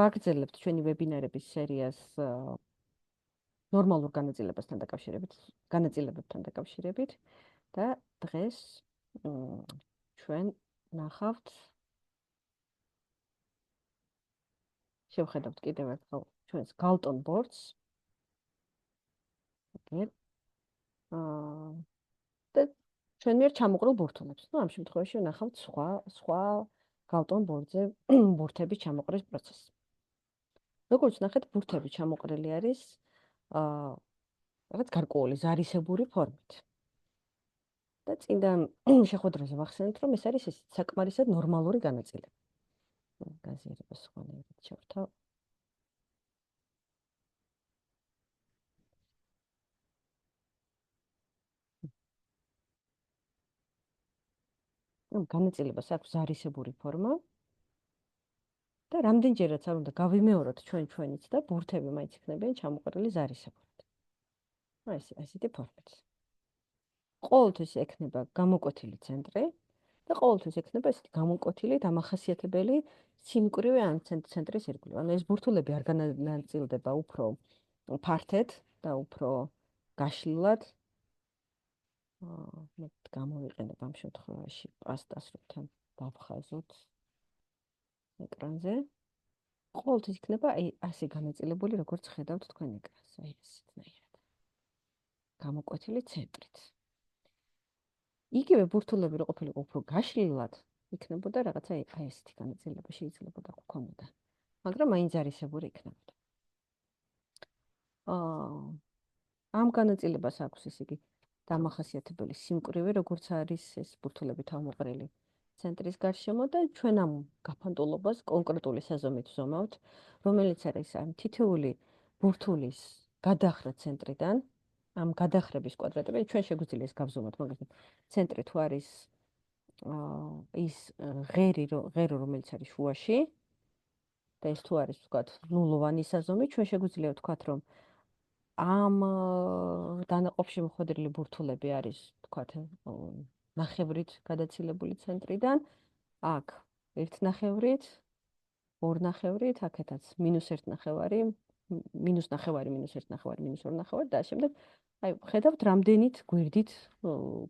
ვაგრძელებთ ჩვენი ვებინარების სერიას ნორმალურ განაწილებებთან დაკავშირებით და დღეს ჩვენ ნახავთ შევხედავთ კიდევ ერთხელ ჩვენს Galton boards. და ჩვენ მიერ ჩამოყრილ ბურთულებს. ამ შემთხვევაში ვნახავთ სხვა Galton boards-ზე ბურთების ჩამოყრის პროცესი. როგორც ნახეთ, ბურთები ჩამოყრილი არის რაღაც გარკვეული ზარისებური ფორმით. და წინდა შეხვედრაზე ვახსენეთ, რომ ეს არის საკმარისად ნორმალური განაწილება. გაზიარებას სხვანაირად შევთავ. განაწილებას აქვს ზარისებური ფორმა. და რამდენჯერაც არ უნდა გავიმეოროთ ჩვენიც და ბურთები მაინც იქნებიან ჩამოყრილი ზარისებურად. ესეთი ფორმით. ყოველთვის ექნება გამოკვეთილი ცენტრი და ყოველთვის ექნება ესეთი გამოკვეთილი დამახასიათებელი სიმკვრივე ან ცენტრის ირგვლივ. ანუ ეს ბურთულები არ განაწილდება უფრო ფართედ და უფრო გაშლილად. მე გამოვიყენებ ამ შემთხვევაში პასტას, როცა დავხაზოთ ეკრანზე. ყოველთვის იქნება ასე განაწილებული, როგორც ხედავთ თქვენ ეკრანზე, ესეთნაირად. გამოკვეთილი ცენტრით. იგივე ბურთულები რო ყოფილიყო უფრო გაშლილად, იქნებოდა რაღაცა ესეთი განაწილება შეიძლება გქონოდა. მაგრამ მაინც ზარისებური იქნებოდა. ამ განაწილებას აქვს ესე იგი დამახასიათებელი სიმკვრივე, როგორც არის ეს ბურთულები თავმოყრილი ცენტრის გარშემო და ჩვენ ამ გაფანტულობას კონკრეტული საზომით ვზომავთ, რომელიც არის ამ თითოეული ბურთულის გადახრა ცენტრიდან, ამ გადახრების კვადრატები, ჩვენ შეგვიძლია ეს გავზომოთ, მაგალითად, ცენტრი თუ არის ის ღერო, რომელიც არის შუაში და ეს თუ არის, ვთქვათ, ნულოვანი საზომი, ჩვენ შეგვიძლია ვთქვათ, რომ ამ დანაყოფში მოხვედრილი ბურთულები არის, ვთქვათ, ნახევრით გადაცილებული ცენტრიდან, აქ 1 ნახევრით, 2 ნახევრით, აქეთაც -1 ნახევარი, -1 ნახევარი, -1 ნახევარი, -2 ნახევარი და შემდეგ აი ხედავთ რამდენით გვერდით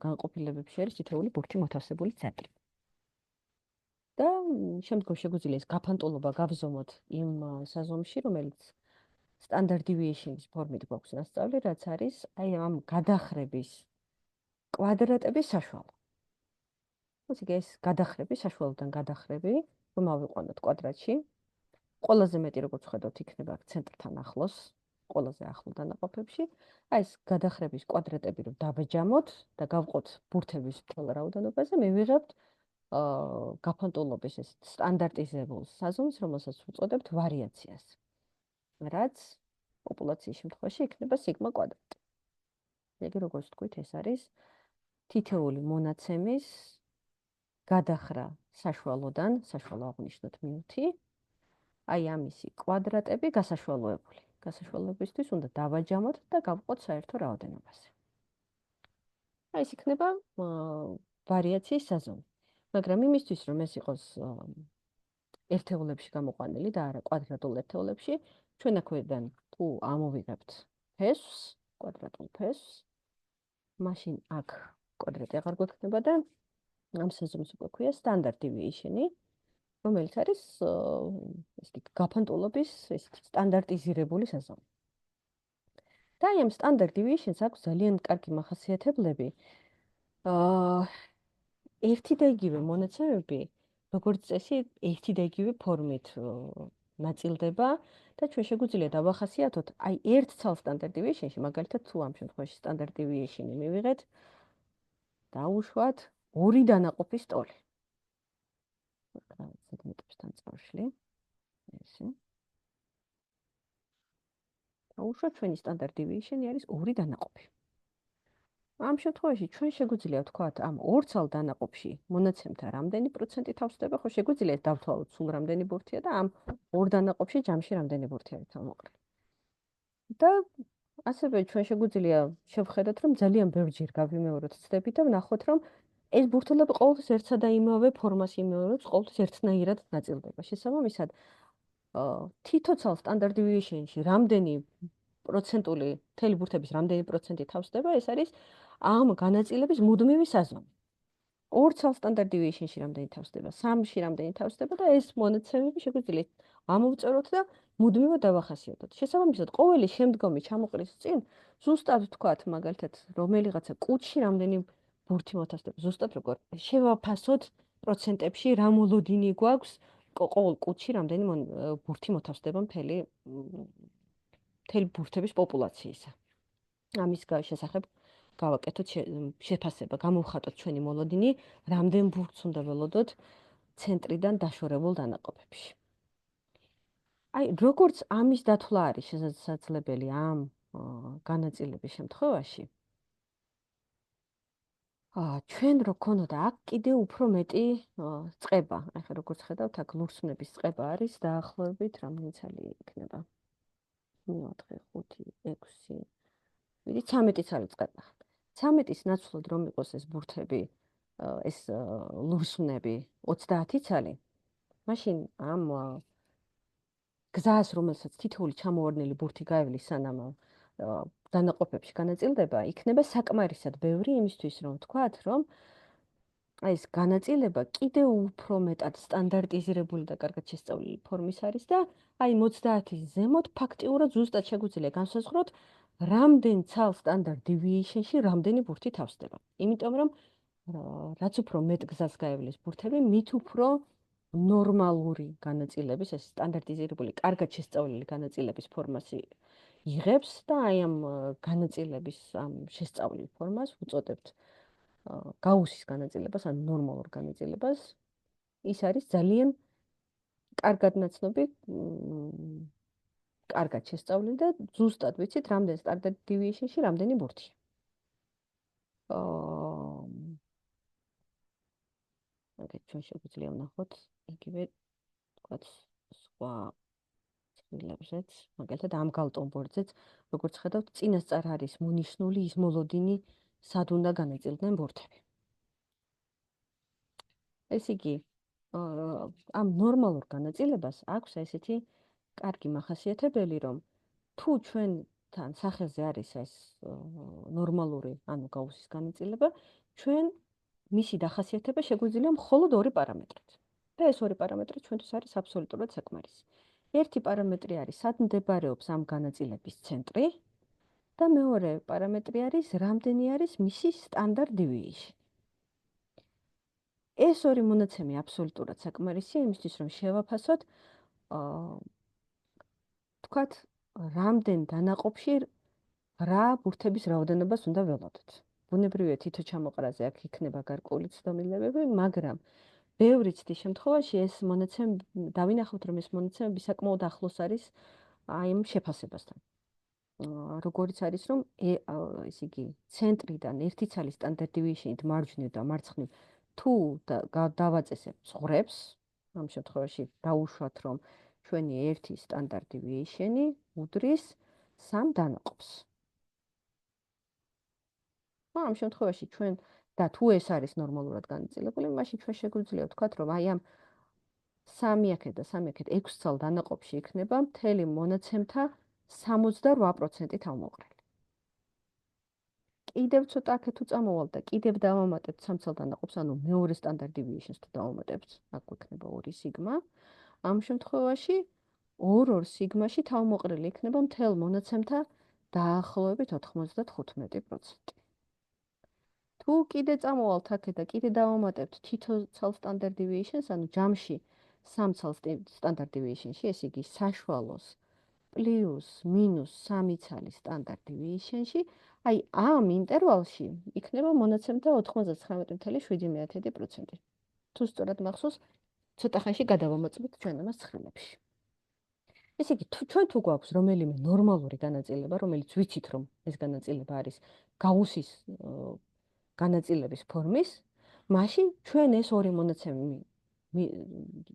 განყოფილებებში არის თითოეული ბურთი მოთავსებული ცენტრი. და შემდგომ შეგვიძლია ეს გაფანტულობა გავზომოთ იმ საზომში, რომელიც standard deviation-ის ფორმით გვაქვს მასწავლი, რაც არის აი ამ გადახრების კვადრატების საშუალო. ეს გადახრები, საშუალოდან გადახრები, რომ ავიყვანოთ კვადრატში. ყველაზე მეტი როგორც ხედავთ, იქნება ცენტრთან ახლოს, ყველაზე ახლო დანაყოფებში. აი ეს გადახრების კვადრატები რომ დაბაჯამოთ და გავყოთ ბურთების ყველა რაოდენობაზე, მე ვიღებთ გაფანტულობის ეს სტანდარტიზებულ საზომს, რომელსაც ვუწოდებთ ვარიაციას. რაც პოპულაციის შემთხვევაში იქნება სიგმა კვადრატი. ეგ როგორც თქვით, ეს არის თითოეული მონაცემის გადახრა საშუალოდან, საშუალო აღნიშნოთ -1, აი ამისი კვადრატები გასაშუალოებული. გასაშუალოებისთვის უნდა დავაჯამოთ და გავყოთ საერთო რაოდენობაზე. აი ეს იქნება ვარიაციის საზომი. მაგრამ იმისთვის, რომ ეს იყოს ერთეულებში გამოყვანილი და არა კვადრატულ ერთეულებში, ჩვენ აქვედან თუ ამოვიღებთ ფესვს, კვადრატულ ფესვს, მაშინ აქ კვადრატი აღარ გვექნება და ამ საზომს უკვე ქვია standard deviation-ი, რომელიც არის ესეთი გაფანტულობის ესეთი სტანდარტიზირებული საზომი. და აი ამ standard deviation-ს აქვს ძალიან კარგი მახასიათებლები. ერთი და იგივე მონაცემები, როგორც წესი, ერთი და იგივე ფორმით ნაწილდება და ჩვენ შეგვიძლია დავახასიათოთ აი ერთ ცალ standard deviation-ში, მაგალითად თუ ამ შემთხვევაში standard deviation-ი მივიღეთ, დაუშვათ 2 დანაყოფის ტოლი. სეგმენტებთან წავშლი. ესე. დაუშვათ ჩვენი standard deviation-ი არის 2 დანაყოფი. ამ შემთხვევაში ჩვენ შეგვიძლია ვთქვათ, ამ ორ ცალ დანაყოფში მონაცემთა რამდენი პროცენტი თავსდება, ხო შეგვიძლია დავთვალოთ სულ რამდენი ბურთია და ამ ორ დანაყოფში ჯამში რამდენი ბურთი არის თავმოყრილი. და ასევე ჩვენ შეგვიძლია შევხედოთ, რომ ძალიან ბევრჯერ გავიმეოროთ ცდები და ვნახოთ, რომ ეს ბურთულები ყოველთვის ერთსა და იმავე ფორმას იმეორებს, ყოველთვის ერთნაირად ნაწილდება. შესაბამისად, თითო ცალ სტანდარტ დივიეიშენში რამდენი პროცენტული მთელი ბურთების რამდენი პროცენტი თავსდება, ეს არის ამ განაწილების მუდმივი საზომი. ორ ცალ სტანდარტ დივიეიშენში რამდენი თავსდება, 3-ში რამდენი თავსდება და ეს მონაცემები შეგვიძლია ამოვწეროთ და მუდმივად დავახასიათოთ. შესაბამისად, ყოველი შემდგომი ჩამოყრის წინ ზუსტად ვთქვათ, მაგალითად, რომელიღაცა კუთში რამდენი ბურთი მოთავსდება, ზუსტად როგორ შევაფასოთ პროცენტებში, რა მოლოდინი გვაქვს ყოველ კუთში რამდენი ბურთი მოთავსდება მთელი ბურთების პოპულაციისა. ამის შესახებ გავაკეთოთ შეფასება, გამოვხატოთ ჩვენი მოლოდინი, რამდენ ბურთს უნდა ველოდოთ ცენტრიდან დაშორებულ დანაყოფებში. აი, როგორც ამის დათვლა არის შესაძლებელი ამ განაწილების შემთხვევაში, ჩვენ რო ქონოდა აქ კიდევ უფრო მეტი წყება. აი ხა როგორც ხედავთ, აქ ლურსმნების წყება არის დაახლოებით რამდენი ცალი იქნება? 4, 5, 6, 13 ცალი წყება. 13-ის ნაცვლად რომ იყოს ეს ბურთები, ეს ლურსმნები 30 ცალი, მაშინ ამ გზას, რომელსაც თითოეული ჩამოვარდნილი ბურთი გაივლის, სანამ დანაყოფებში განაწილდება, იქნება საკმარისად ბევრი იმისთვის, რომ ვთქვათ, რომ აი ეს განაწილება კიდევ უფრო მეტად სტანდარტიზირებული და კარგად შესწავლილი ფორმის არის და აი 30-ის ზემოთ ფაქტიურად ზუსტად შეგვიძლია განსაზღვროთ, რამდენ ცალ სტანდარტ დივიეიშენში რამდენი ბურთი თავსდება. იმიტომ რომ რაც უფრო მეტ გზას გაივლის ბურთები, მით უფრო ნორმალური განაწილების, ეს სტანდარტიზირებული, კარგად შესწავლილი განაწილების ფორმას იღებს და აი ამ განაწილების ამ შესწავლილ ფორმას უწოდებთ გაუსის განაწილებას, ან ნორმალურ განაწილებას. ის არის ძალიან კარგად ნაცნობი, კარგად შესწავლილი და ზუსტად ვიცით, რამდენ სტანდარტ დივიეიშენში რამდენი ბურთია. მაგეთ ჩვენ შეგვიძლია ვნახოთ იგივე თქვათ სხვა ცვლილებზეც, მაგალითად ამ გალტონ ბორდზეც, როგორც ხედავთ, წინასწარ არის მონიშნული ის მოლოდინი, სად უნდა განაწილდნენ ბურთები. ეს იგი ამ ნორმალურ განაწილებას აქვს ესეთი კარგი მახასიათებელი, რომ თუ ჩვენთან სახელზე არის ეს ნორმალური, ანუ გაუსის განაწილება, ჩვენ მისი დახასიათება შეგვიძლია მხოლოდ ორი პარამეტრით. და ეს ორი პარამეტრი ჩვენთვის არის აბსოლუტურად საკმარისი. ერთი პარამეტრი არის, სად მდებარეობს ამ განაწილების ცენტრი და მეორე პარამეტრი არის, რამდენი არის მისი სტანდარტ დივიეიშენი. ეს ორი მონაცემი აბსოლუტურად საკმარისია იმისთვის, რომ შევაფასოთ, თქვათ, რამდენ დანაყოფში რა ბურთების რაოდენობას უნდა ველოდოთ. ბუნებრივია თითო ჩამოყრაზე აქ იქნება გარკვეული ცდომილებები, მაგრამ ბევრი ცდის შემთხვევაში ეს მონაცემები დავინახავთ, რომ ეს მონაცემები საკმაოდ ახლოს არის აი ამ შეფასებასთან. როგორიც არის, რომ ესე იგი, ცენტრიდან ერთი ცალი სტანდარტ დივიეიშენით მარჯვნივ და მარცხნივ თუ დავაწესებთ ზღვრებს, ამ შემთხვევაში დაუშვათ, რომ ჩვენი ერთი სტანდარტ დივიეიშენი უდრის 3 დანაყოფს. ამ შემთხვევაში ჩვენ და თუ ეს არის ნორმალურად განაწილებული, მაშინ ჩვენ შეგვიძლია ვთქვათ, რომ აი ამ 3-აქეთ და 3-აქეთ 6 ცალ დანაყოფში იქნება მთელი მონაცემთა 68% თავმოყრილი. კიდევ ცოტა აქეთ თუ წამოვალ და კიდევ დავამატებთ 3 ცალ დანაყოფს, ანუ მეორე სტანდარტ დივიეიშენს თუ დავამატებთ, აქ გვექნება 2 სიგმა. ამ შემთხვევაში 2 სიგმაში თავმოყრილი იქნება მთელ მონაცემთა დაახლოებით 95%. თუ კიდე წამოვალთ აქეთ და კიდე დავამატებთ თითო ცალ სტანდარტ დივიეიშენს, ანუ ჯამში 3 ცალ სტანდარტ დივიეიშენში, ესე იგი საშუალოს პლუს მინუს 3 ცალი სტანდარტ დივიეიშენში, აი ამ ინტერვალში იქნება მონაცემთა 99.7%. თუ სწორად მახსოვს, ცოტა ხანში გადავამოწმეთ ჩვენ ამას ცხრილებში. ესე იგი, ჩვენ თუ გვაქვს რომელიმე ნორმალური განაწილება, რომელიც ვიცით, რომ ეს განაწილება არის გაუსის განაწილების ფორმის, მაშინ ჩვენ ეს ორი მონაცემი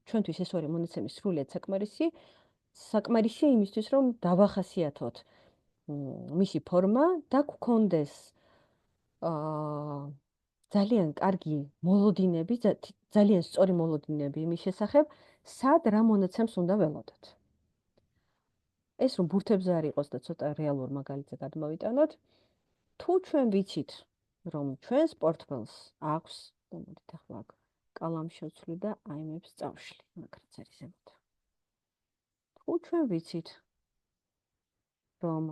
ჩვენთვის ეს ორი მონაცემი სრულიად საკმარისია იმისთვის, რომ დავახასიათოთ მისი ფორმა და გვქონდეს ძალიან კარგი მოლოდინები, ძალიან სწორი მოლოდინები იმის შესახებ, სად რა მონაცემს უნდა ველოდოთ. ეს რომ ბურთებზე არ იყოს და ცოტა რეალურ მაგალითზე გადმოვიტანოთ, თუ ჩვენ ვიცით, რომ ჩვენს პორტფელს აქვს, და მოდით ახლა აქ კალამი შევცვლი და აიმებს წავშლი, მაგრაც არის ზემოთ. თუ ჩვენ ვიცით, რომ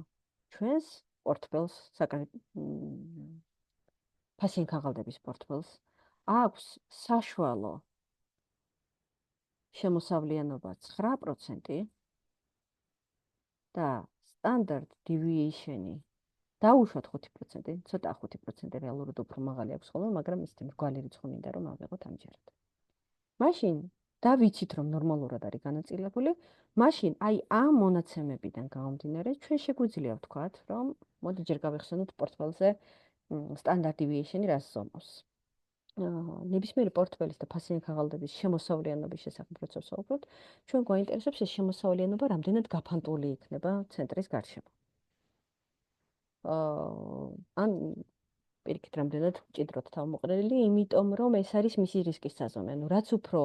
ჩვენს პორტფელს, ფასიანი ქაღალდების პორტფელს აქვს საშუალო შემოსავლიანობა 9% და standard deviation-ი დაუშვათ 5%, ცოტა 5% რეალურად უფრო მაღალი აქვს ხოლმე, მაგრამ ის მრგვალი რიცხვი მინდა რომ ავიღოთ ამჯერად. მაშინ დავიცით რომ ნორმალურად არის განაწილებული, მაშინ აი ამ მონაცემებიდან გამომდინარე, ჩვენ შეგვიძლია ვთქვათ, რომ მოდი ჯერ გავიხსენოთ პორტფელზე standard deviation-ი რას ზომავს. ნებისმიერი პორტფელის და ფასიანი ქაღალდების შემოსავლიანობის შესახებ როცა ვსაუბრობთ, ჩვენ გვაინტერესებს ეს შემოსავლიანობა რამდენად გაფანტული იქნება ცენტრის გარშემო. ან პირიქით რამდენად მჭიდროდ თავმოყრილი, იმიტომ რომ ეს არის მისი რისკის საზომი. ანუ რაც უფრო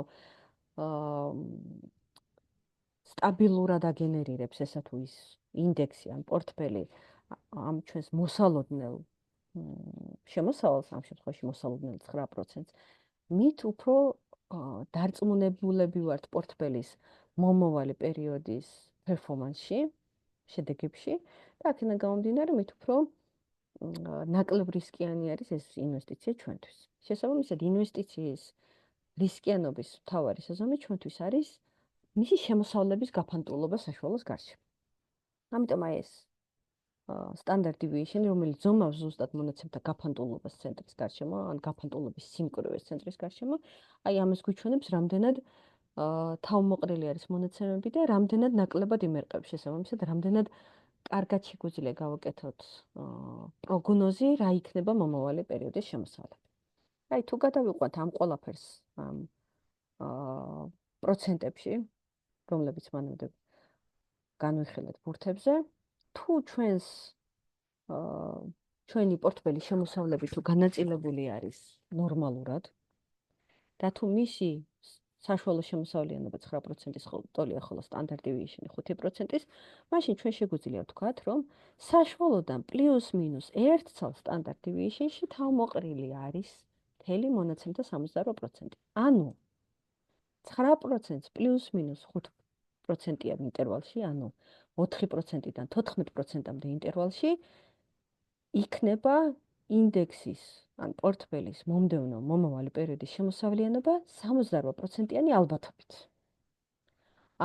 სტაბილურად აგენერირებს ესა თუ ის ინდექსი ან პორტფელი ამ ჩვენს მოსალოდნელ შემოსავალს, ამ შემთხვევაში მოსალოდნელ 9%-ს, მით უფრო დარწმუნებულები ვართ პორტფელის მომავალი პერიოდის პერფორმანსში, შედეგებში და აქედან გამომდინარე, მით უფრო ნაკლებ რისკიანი არის ეს ინვესტიცია ჩვენთვის. შესაბამისად, ინვესტიციის რისკიანობის მთავარი საზომი ჩვენთვის არის მისი შემოსავლების გაფანტულობა საშუალოს გარშემო. ამიტომ აი ეს standard deviation, რომელიც ზომავს ზუსტად მონაცემთა გაფანტულობას ცენტრის გარშემო, ან გაფანტულობის სიმკვრივეს ცენტრის გარშემო, აი ამას გვიჩვენებს, რამდენად თავმოყრილი არის მონაცემები და რამდენად ნაკლებად იმერყებს შესაბამისად, რამდენად კარგად შეგვიძლია გავაკეთოთ პროგნოზი, რა იქნება მომავალი პერიოდის შემოსავლები. აი თუ გადავიყვანთ ამ ყველაფერს პროცენტებში, რომლებიც მანამდე განვიხილეთ ბურთებზე, თუ ჩვენი პორტფელის შემოსავლები თუ განაწილებული არის ნორმალურად და თუ მისი საშუალო შემოსავლიანობა 9%-ის ტოლია, ხოლო standard deviation 5%-ის, მაშინ ჩვენ შეგვიძლია ვთქვათ, რომ საშუალოდან პლუს-მინუს 1 ცალ standard deviation-ში თავმოყრილი არის მთელი მონაცემთა 68%. ანუ 9%-ს პლუს-მინუს 5%-იან ინტერვალში, ანუ 4%-დან 14%-მდე ინტერვალში იქნება ინდექსის ან პორტფელის მომდევნო მომავალი პერიოდის შემოსავლიანობა 68%-იანი ალბათობით.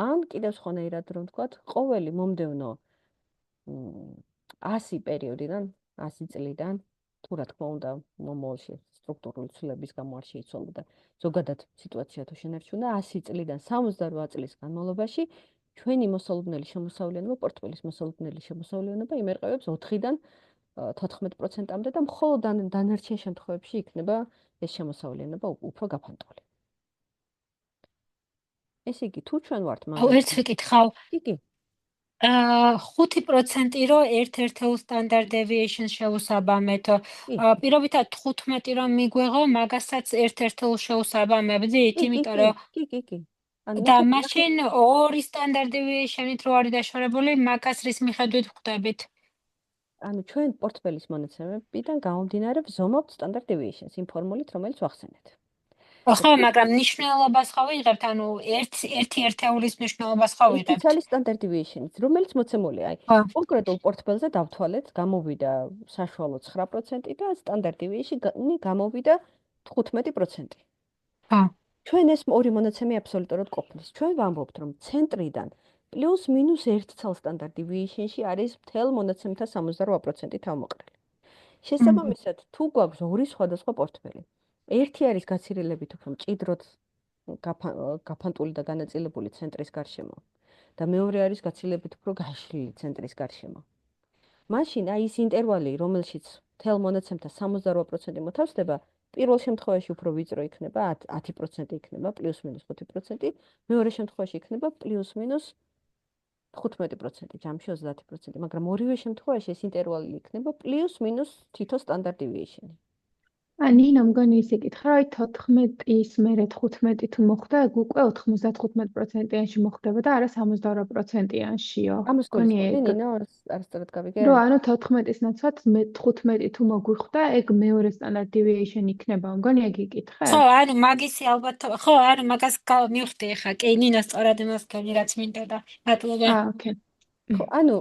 ან კიდევ სხვანაირად რომ ვთქვათ, ყოველი მომდევნო 100 პერიოდიდან, 100 წლიდან, თუ რა თქმა უნდა, მომავალში სტრუქტურული ცვლილების გამო არ შეიცვალა და ზოგადად სიტუაცია თუ შენარჩუნა, 100 წლიდან 68 წლის განმავლობაში ჩვენი მოსალოდნელი შემოსავლიანობა, პორტფელის მოსალოდნელი შემოსავლიანობა იმერყევებს 4-დან 14%-მდე და მხოლოდ დანარჩენ შემთხვევებში იქნება ეს შემოსავლიანობა უფრო გაფანტული. ესე იგი, თუ ჩვენ ვართ მაგალითად, ერთ ვიკითხავ. კი. 5% რო ერთ-ერთეულ standard deviation შეუსაბამეთო. პირობითად 15 რომ მიგვეღო, მაგასაც ერთ-ერთეულ შეუსაბამებდით, იმიტომ რომ კი. და მაშინ ორი standard deviation-ით რო არის დაშორებული, მაგას რის მიხედვით ვხვდებით? ანუ ჩვენ პორტფელის მონაცემებიდან გამომდინარე ვზომავთ standard deviation-ს იმ ფორმულით, რომელიც ვახსენეთ. ხო, მაგრამ ნიშნულობას ხო ვიღებთ, ანუ ერთი ერთეულის ნიშნულობას ხო ვიღებთ? ერთი ცალი standard deviation-ით, რომელიც მოცემულია, აი, კონკრეტულ პორტფელზე დავთვალეთ, გამოვიდა საშუალო 9% და standard deviation-ი გამოვიდა 15%. ჩვენ ეს ორი მონაცემი აბსოლუტურად ყოფნის. ჩვენ ვამბობთ, რომ ცენტრიდან პლუს-მინუს 1 ცალ standard deviation-ში არის მთელ მონაცემთა 68% თავმოყრილი. შესაბამისად, თუ გვაქვს ორი სხვადასხვა პორტფელი, ერთი არის გაცილებით უფრო მჭიდროდ გაფანტული და განაწილებული ცენტრის გარშემო და მეორე არის გაცილებით უფრო გაშლილი ცენტრის გარშემო. მაშინ აი ის ინტერვალი, რომელშიც მთელ მონაცემთა 68% მოთავსდება, პირველ შემთხვევაში უფრო ვიწრო იქნება, 10% იქნება, პლუს-მინუს 5%, მეორე შემთხვევაში იქნება პლუს-მინუს 15%, ჯამში 30%, მაგრამ ორივე შემთხვევაში ეს ინტერვალი იქნება პლუს-მინუს თითო standard deviation-ი. ნინა მგონი ის იკითხა, რომ 14-ის მერე 15 თუ მოხდა, ეგ უკვე 95%-იანში მოხდება და არა 72%-იანშიო. ამას მგონი გულისხმობდი, ეგ. ნინო, არასწორად გავიგე? რომ ანუ 14-ის ნაცვლად 15 თუ მოგვიხვდა, ეგ მეორე standard deviation იქნება. მგონი ეგ იკითხე? ხო, ანუ მაგისი ალბათ, ხო, ანუ მაგას მივხვდი ხა. კი, ნინა სწორად იმას გონი, რაც მინდოდა. მადლობა. ოკეი. ხო, ანუ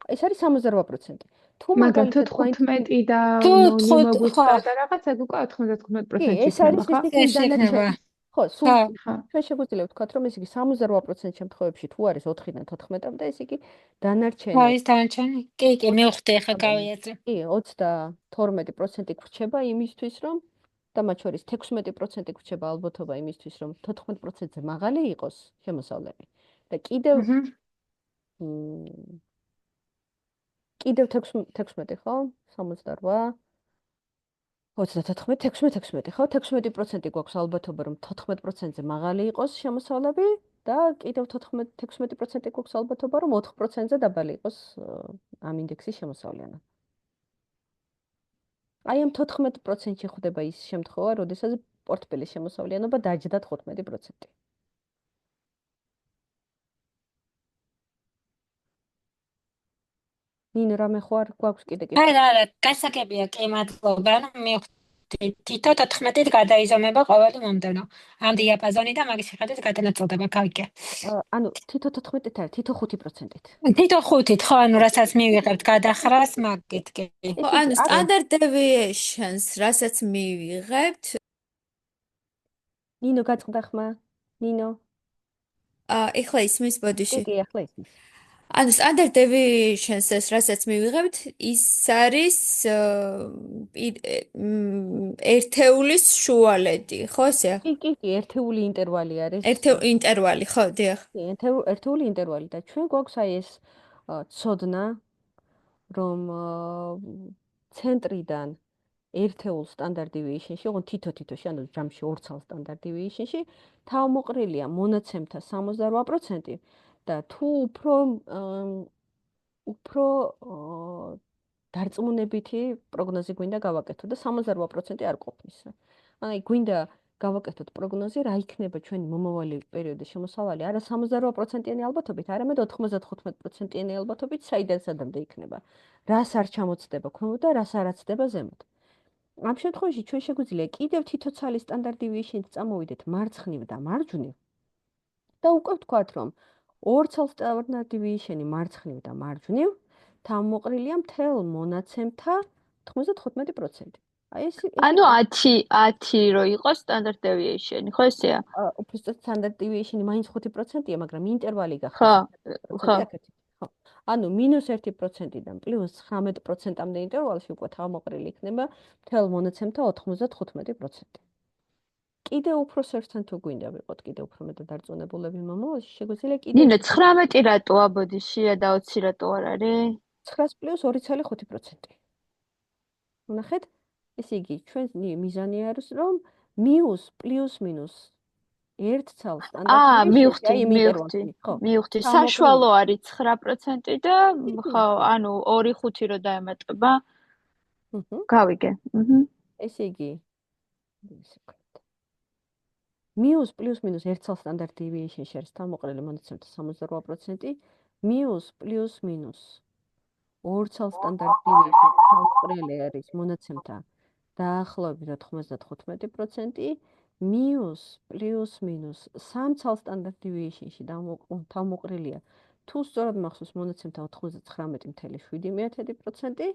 ეს არის 68%. თუ მაგრამ თუ მაგალითად მაინც 15 და თუ 0 ხო, მოგვიხვდა და რაღაც, ეგ უკვე 95%-ში ეს იქნება, არის ხო? ესე იგი ეს იქნება. დანარჩენი. ხო, სულ ხო. ხო. ჩვენ შეგვიძლია ვთქვათ, რომ ეს იგი 68% შემთხვევებში თუ არის 4-დან 14-მდე, ეს იგი დანარჩენი. ხო, ის დანარჩენი. კი, მივხვდი ხა გავიაზრე. კი, 32% გვრჩება იმისთვის, რომ და მათ შორის 16% გვრჩება ალბათობა იმისთვის, რომ 14%-ზე მაღალი იყოს შემოსავლები. და კიდევ კიდევ 16 ხო? 68 34, 16, ხო? 16% გვაქვს ალბათობა, რომ 14%-ზე მაღალი იყოს შემოსავლები და კიდევ 16% გვაქვს ალბათობა, რომ 4%-ზე დაბალი იყოს ამ ინდექსის შემოსავლიანობა. აი ამ 14%-ში ხდება ის შემთხვევა, როდესაც პორტფელის შემოსავლიანობა დაჯდა 15%. ნინო, რამე ხო არ გვაქვს კიდე კითხვა? არა, გასაგებია, კი, მადლობა. ანუ მივხვდი, თითო 14-ით გადაიზომება ყოველი მომდევნო. ამ დიაპაზონი და მაგის მიხედვით გადანაწილდება, გავიგე. ანუ თითო 14-ით არა, თითო 5%-ით. თითო 5-ით, ხო, ანუ რასაც მივიღებთ გადახრას, მაგით კი. ხო, ანუ standard deviations, რასაც მივიღებთ, ნინო გაწყდა ხმა? ნინო? ეხლა ისმის ბოდიში. კი, ახლა ისმის. ანუ standard deviations, რასაც მივიღებთ, ის არის ერთეულის შუალედი, ხო ესეა? კი, ერთეული ინტერვალი არის. ინტერვალი, ხო, დიახ. კი, ერთეული ინტერვალი და ჩვენ გვაქვს აი ეს ცოდნა, რომ ცენტრიდან ერთეულ standard deviation-ში, ოღონდ თითო-თითოში, ანუ ჯამში 2 ცალ standard deviation-ში თავმოყრილია მონაცემთა 68% და თუ უფრო დარწმუნებითი პროგნოზი გვინდა გავაკეთოთ და 68% არ ყოფნის. აი, გვინდა გავაკეთოთ პროგნოზი, რა იქნება ჩვენი მომავალი პერიოდის შემოსავალი, არა 68%-იანი ალბათობით, არამედ 95%-იანი ალბათობით, საიდან სადამდე იქნება. რას არ ჩამოცდება ქვემოთ და რას არ აცდება ზემოთ. ამ შემთხვევაში ჩვენ შეგვიძლია კიდევ თითო ცალი standard deviation-ით წამოვიდეთ მარცხნივ და მარჯვნივ და უკვე ვთქვათ, რომ 2 ცალ standard deviation-ი მარცხნივ და მარჯვნივ თავმოყრილია მთელ მონაცემთა 95%. აი ეს ანუ 10 რო იყოს standard deviation, ხო ესეა? უბრალოდ standard deviation-ი მაინც 5%-ია, მაგრამ ინტერვალი ხო, გახდა. ხო. ხო. ანუ -1%-დან +19%-მდე ინტერვალში უკვე თავმოყრილი იქნება მთელ მონაცემთა 95%. კიდე უფრო სერცენ თუ გვინდა ვიყოთ კიდე უფრო მეტად დარწმუნებულები მომავალში, შეგვიძლია კიდე ნინო 19 რატოა ბოდიში და 20 რატო არ არის? 9 + 2,5%. ვნახეთ, ესე იგი, ჩვენი მიზანი არის, რომ მიუს პლუს-მინუს 1 ცალ სტანდარტი მივხვდი. საშუალო არის 9% და ხო, ანუ 2-5 რო დაემატება. გავიგე. ესე იგი, მიუს პლუს-მინუს 1 ცალ სტანდარტ დევიეიშენში არის თავმოყრილი მონაცემთა 68%, მიუს პლუს-მინუს 2 ცალ სტანდარტ დევიეიშენში თავმოყრილი არის მონაცემთა დაახლოებით 95%, მიუს პლუს-მინუს 3 ცალ სტანდარტ დევიეიშენში თავმოყრილია თუ სწორად მახსოვს მონაცემთა 99.7%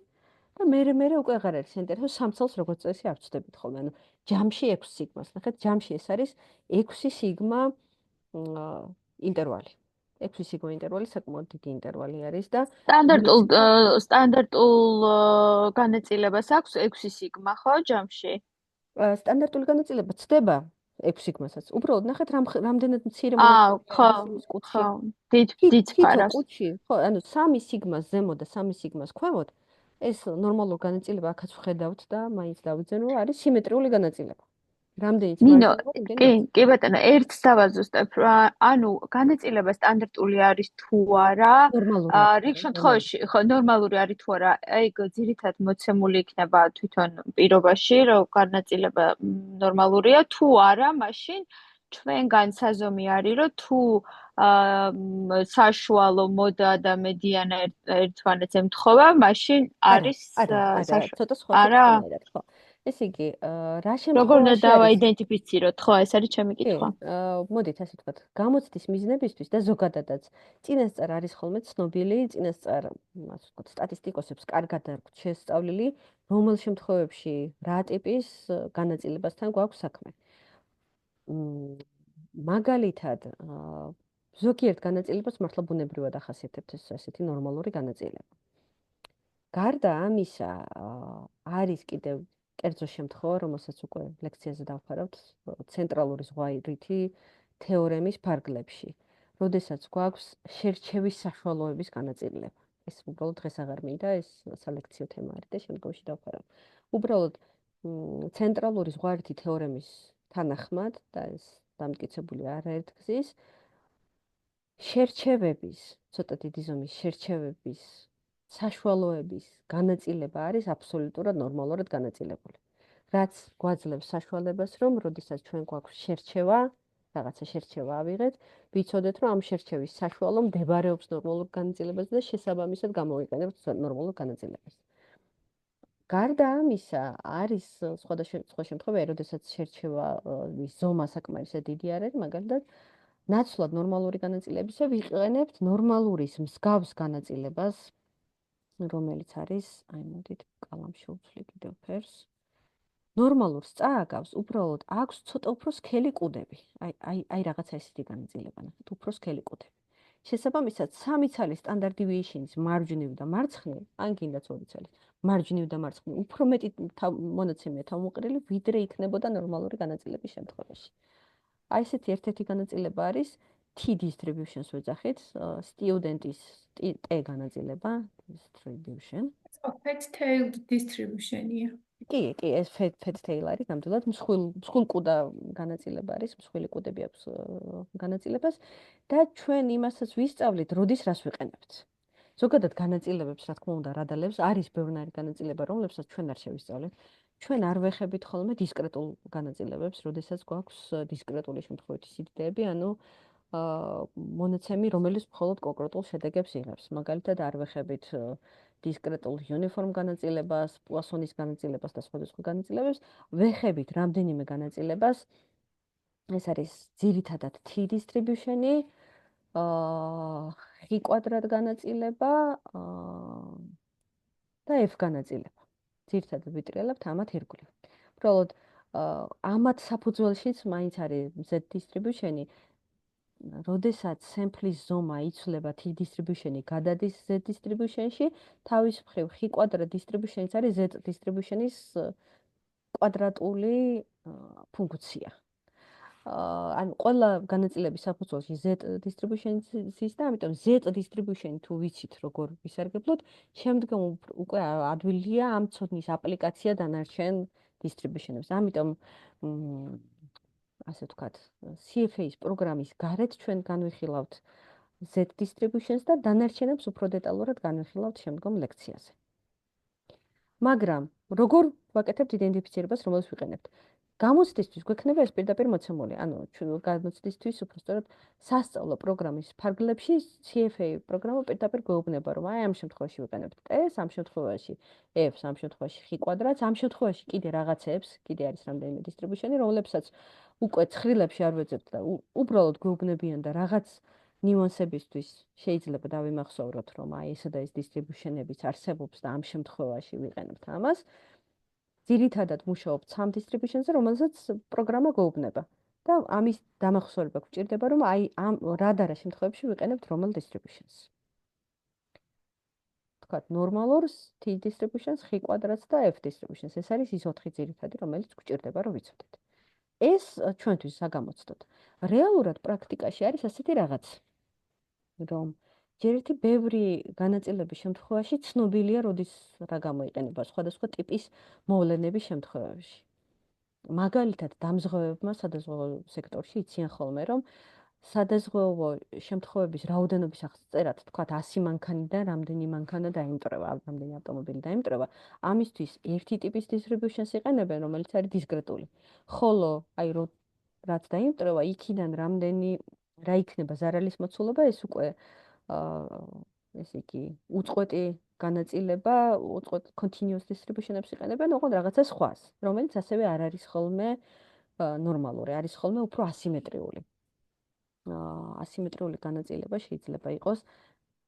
და მერე უკვე აღარ არის ინტერესო 3 ცალს როგორც წესი არ ვწდებით ხოლმე. ანუ ჯამში 6 სიგმას. ნახეთ, ჯამში ეს არის 6 სიგმა ინტერვალი. 6 სიგმა ინტერვალი საკმაოდ დიდი ინტერვალი არის და სტანდარტულ განაწილებას აქვს 6 სიგმა, ხო, ჯამში? სტანდარტული განაწილება ცდება 6 სიგმასაც. უბრალოდ ნახეთ რამდენად მცირე ხო, დიდ ფარას. ხო, ანუ 3 სიგმას ზემო და 3 სიგმას ქვემოთ ეს ნორმალურ განაწილება აქაც ვხედავთ და მაინც დავიძენ რომ არის სიმეტრიული განაწილება. რამდენიც ნინო, მარჯვნივ, იმდენი კი, მოწევს. კი ბატონო, ერთს დავაზუსტებ, ანუ განაწილება სტანდარტული არის თუ არა, ნორმალური არის, რიგ ნორმალური. შემთხვევაში, ხო, ნორმალური არის თუ არა, ეგ ძირითადად მოცემული იქნება თვითონ პირობაში, რომ განაწილება ნორმალურია, თუ არა, მაშინ ჩვენგან საზომი არის, რომ თუ საშუალო მოდა და მედიანა ერთმანეთს ემთხვევა, მაშინ არის არა, ცოტა სხვა არა, სხვანაირად, ხო. ესე იგი, რა როგორ უნდა შემთხვევაში არის? დავაიდენტიფიციროთ, ხო, ეს არის ჩემი კი, კითხვა. მოდით ასე ვთქვათ, გამოცდის მიზნებისთვის და ზოგადადაც წინასწარ არის ხოლმე ცნობილი, წინასწარ, ასე ვთქვათ, სტატისტიკოსებს კარგად აქვთ შესწავლილი, რომელ შემთხვევებში რა ტიპის განაწილებასთან გვაქვს საქმე. მაგალითად, ზოგიერთ განაწილებას მართლა ბუნებრივად ახასიათებთ ეს ასეთი ნორმალური განაწილება. გარდა ამისა, არის კიდევ კერძო შემთხვევა, რომელსაც უკვე ლექციაზე დავფარავთ, ცენტრალური ზღვარითი თეორემის ფარგლებში, როდესაც გვაქვს შერჩევის საშუალოების განაწილება. ეს უბრალოდ დღეს აღარ მინდა, ეს სალექციო თემა არის და შემდგომში დავფარავ. უბრალოდ ცენტრალური ზღვარითი თეორემის თანახმად და ეს დამტკიცებული არაერთგზის შერჩევების, ცოტა დიდი ზომის შერჩევების საშუალოების განაწილება არის აბსოლუტურად ნორმალურად განაწილებული. რაც გვაძლევს საშუალებას, რომ როდესაც ჩვენ გვაქვს შერჩევა, რაღაცა შერჩევა ავიღეთ, ვიცოდეთ, რომ ამ შერჩევის საშუალო მდებარეობს ნორმალურ განაწილებაზე და შესაბამისად გამოვიყენებთ ნორმალურ განაწილებას. გარდა ამისა, არის სხვა შემთხვევები, როდესაც შერჩევის ზომა საკმარისად დიდი არ არის, მაგალითად, ნაცვლად ნორმალური განაწილებისა ვიყენებთ ნორმალურის მსგავს განაწილებას, რომელიც არის, აი მოდით კალამში ვცვლი კიდევ ფერს. ნორმალურს წააგავს, უბრალოდ აქვს ცოტა უფრო სქელი კუდები. აი რაღაცა ესეთი განაწილება, ნახეთ, უფრო სქელი კუდები. შესაბამისად, 3 ცალის სტანდარტ დივიეიშნის მარჯვნივ და მარცხნივ, ან კიდაც 2 ცალის მარჯვნივ და მარცხნივ უფრო მეტი მონაცემია თავმოყრილი, ვიდრე იქნებოდა ნორმალური განაწილების შემთხვევაში. აი ესეთი ერთ-ერთი განაწილება არის T-distributions ვეძახით, student-ის T განაწილება, distribution. Fat-tailed distribution-ია. კი, ეს fat-tail არის, ნამდვილად მსხვილკუდა განაწილება არის, მსხვილი კუდები აქვს განაწილებას და ჩვენ იმასაც ვისწავლით, როდის რას ვიყენებთ. ზოგადად განაწილებებს, რა თქმა უნდა, რადალებს არის ბევრნაირი განაწილება, რომლებსაც ჩვენ არ შევისწავლეთ. ჩვენ არ ვეხებით ხოლმე დისკრეტულ განაწილებებს, როდესაც გვაქვს დისკრეტული შემთხვევითი სიდიდეები, ანუ მონაცემი, რომელიც მხოლოდ კონკრეტულ შედეგებს იღებს. მაგალითად, არ ვეხებით დისკრეტულ uniform განაწილებას, პუასონის განაწილებას და სხვადასხვა განაწილებებს, ვეხებით რამდენიმე განაწილებას. ეს არის ძირითადად T distribution-ი, X კვადრატ განაწილება და F განაწილება. ძირითადად ვიტრიალებთ ამათ ირგვლივ. უბრალოდ ამათ საფუძველშიც მაინც არის Z distribution-ი, როდესაც სემპლის ზომა იცვლება T distribution-ი გადადის Z distribution-ში, თავის მხრივ X კვადრატ distribution-იც არის Z distribution-ის კვადრატული ფუნქცია. ანუ ყველა განაწილების საფუძველში Z distribution-ის და ამიტომ Z distribution-ი თუ ვიცით როგორ ვისარგებლოთ, შემდგომ უკვე ადვილია ამ ცოდნის აპლიკაცია დანარჩენ distribution-ებს. ამიტომ ასე ვთქვათ, CFA-ის პროგრამის გარეთ ჩვენ განვიხილავთ Z distributions და დანარჩენებს უფრო დეტალურად განვიხილავთ შემდგომ ლექციაზე. მაგრამ როგორ ვაკეთებთ იდენტიფიცირებას, რომელს ვიყენებთ? გამოცდისთვის გვექნება ეს პირდაპირ მოცემული, ანუ ჩვენ გამოცდისთვის უბრალოდ სასწავლო პროგრამის ფარგლებში CFA პროგრამა პირდაპირ გვეუბნება, რომ აი ამ შემთხვევაში ვიყენებთ T-ს, ამ შემთხვევაში F-ს, ამ შემთხვევაში X კვადრატს, ამ შემთხვევაში კიდე რაღაცებს, კიდე არის რამდენიმე distribution-ი, რომლებსაც უკვე ცხრილებში არ ვეძებთ და უბრალოდ გვეუბნებიან და რაღაც ნიუანსებისთვის შეიძლება დავიმახსოვროთ, რომ აი ესა და ეს distribution-ებიც არსებობს და ამ შემთხვევაში ვიყენებთ ამას. ძირითადად მუშაობთ სამ distribution-ზე, რომელსაც პროგრამა გვეუბნება. და ამის დამახსოვრება გვჭირდება, რომ აი ამ რა და რა შემთხვევებში ვიყენებთ რომელ distribution-ს. თქვათ, ნორმალურს, T distribution-ს, X კვადრატს და F distribution-ს. ეს არის ის 4 ძირითადი, რომელიც გვჭირდება, რომ ვიცოდეთ. ეს ჩვენთვის საგამოცდოდ. რეალურად პრაქტიკაში არის ასეთი რაღაც, რომ ჯერ ერთი ბევრი განაწილების შემთხვევაში ცნობილია, როდის რა გამოიყენება სხვადასხვა ტიპის მოვლენების შემთხვევებში. მაგალითად დამზღვევებმა სადაზღვევო სექტორში იციან ხოლმე, რომ სადაზღვევო შემთხვევების რაოდენობის ახსნას წერად, თქვათ 100 მანქანიდან რამდენი მანქანა დაიმტრევა, რამდენი ავტომობილი დაიმტრევა, ამისთვის ერთი ტიპის distributions იყენებენ, რომელიც არის დისკრეტული. ხოლო აი რაც დაიმტრევა, იქიდან რამდენი რა იქნება ზარალის მოცულობა, ეს უკვე ესე იგი უწყვეტი განაწილება, უწყვეტ continuous distribution-ებს იყენებენ, ოღონდ რაღაცა სხვას, რომელიც ასევე არ არის ხოლმე ნორმალური, არის ხოლმე უფრო ასიმეტრიული. ასიმეტრიული განაწილება შეიძლება იყოს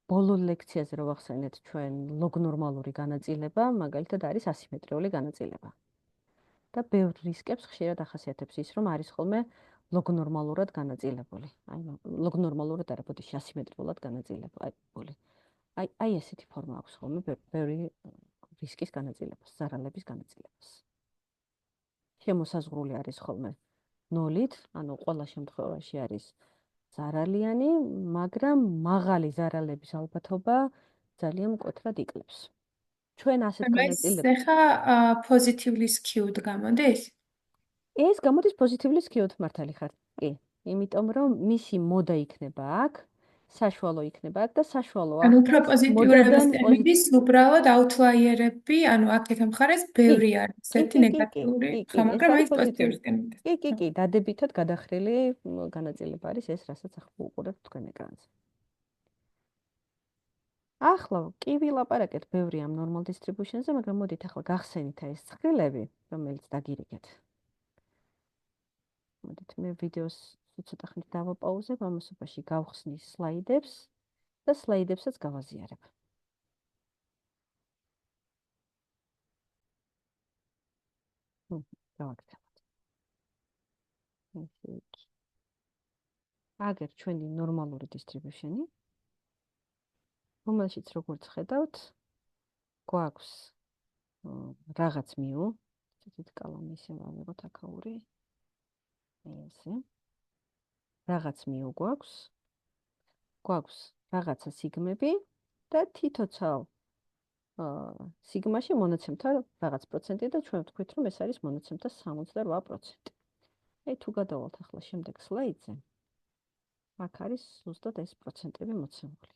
ბოლო ლექციაზე რო ვახსენეთ ჩვენ ლოგნორმალური განაწილება, მაგალითად არის ასიმეტრიული განაწილება. და ბევრ რისკებს ხშირად ახასიათებს ის, რომ არის ხოლმე ლოგნორმალურად განაწილებული. აი, ლოგნორმალურად არა, ბოდიში ასიმეტრიულად განაწილებული. აი ესეთი ფორმა აქვს ხოლმე ბევრი რისკის განაწილებას, ზარალების განაწილებას. შემოსაზღვრული არის ხოლმე ნოლით, ანუ ყველა შემთხვევაში არის ზარალიანი, მაგრამ მაღალი ზარალების ალბათობა ძალიან მკვეთრად იკლებს. ჩვენ ასეთ განაწილებას ეხა positively skewed გამოდის? ეს გამოდის positively skewed მართალი ხარ. კი, იმიტომ რომ მისი მოდა იქნება აქ, საშუალო იქნება აქ და საშუალო ანუ უფრო ახდენს პოზიტიურების ემიდის უბრალოდ აუთლაიერები, ანუ აქეთ მხარეს ბევრი არის ესეთი ნეგატიური, ხო, მაგრამ აი პოზიტიურისკენ მიდის. კი, დადებითად გადახრილი განაწილება არის ეს, რასაც ახლა უყურებთ თქვენ ეკრანზე. ახლა კი ვილაპარაკეთ ბევრი ამ normal distribution-ზე, მაგრამ მოდით ახლა გახსენით ეს ცხრილები, რომელიც დაგირიგეთ. მოდით მე ვიდეოს ცოტა ხნით დავაპაუზებ, ამასობაში გავხსნი სლაიდებს და სლაიდებსაც გავაზიარებ. გავაკეთებთ. ესე იგი. აგერ ჩვენი ნორმალური distribution-ი, რომელშიც როგორც ხედავთ, გვაქვს რაღაც მიუ, ცოტა კალამი ისე ვავიღოთ აქაური. ესე. რაღაც მიუ გვაქვს. გვაქვს რაღაცა სიგმები და თითოეულ სიგმაში მონაცემთა რაღაც პროცენტი და ჩვენ ვთქვით, რომ ეს არის მონაცემთა 68%. აი თუ გადავალთ ახლა შემდეგ სლაიდზე, აქ არის ზუსტად ეს პროცენტები მოცემული.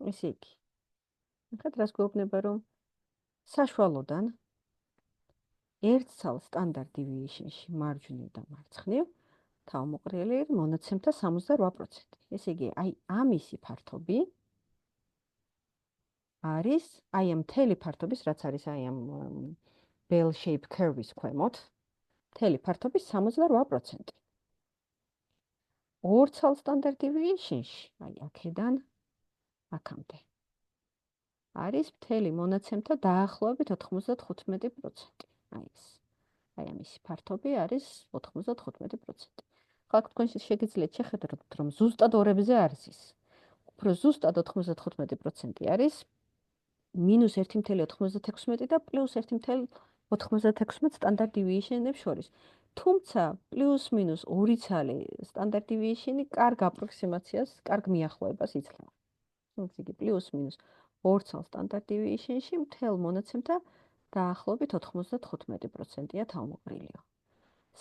ესე იგი. ახლა რას გვეუბნება, რომ საშუალოდან ერთსალ სტანდარტ დივიეიშენში მარჯვნივ და მარცხნივ თავმოყრილი მონაცემთა 68%. ესე იგი, აი ამისი ფართობი არის აი ამ მთელი ფართობის, რაც არის აი ამ bell shape curve-ის ქვემოთ, მთელი ფართობის 68%. ორცალ სტანდარტ დივიეიშენში, აი აქედან აქამდე არის მთელი მონაცემთა დაახლოებით 95%. აი ეს. აი ამისი ფართობი არის 95%. ხა თქვენ შეგიძლიათ შეხედოთ, რომ ზუსტად ორებზე არის ის. უფრო ზუსტად 95% არის -1.96 და +1.96 სტანდარტ დივიეიშენებს შორის. თუმცა პლუს-მინუს 2 ცალი სტანდარტ დივიეიშენი კარგ აპროქსიმაციას, კარგ მიახლოებას იძლევა. თუმცა იგი პლუს-მინუს 2 ცალ სტანდარტ დივიეიშენში მთელ მონაცემთა დაახლოებით 95%-ია თავმოყრილიო.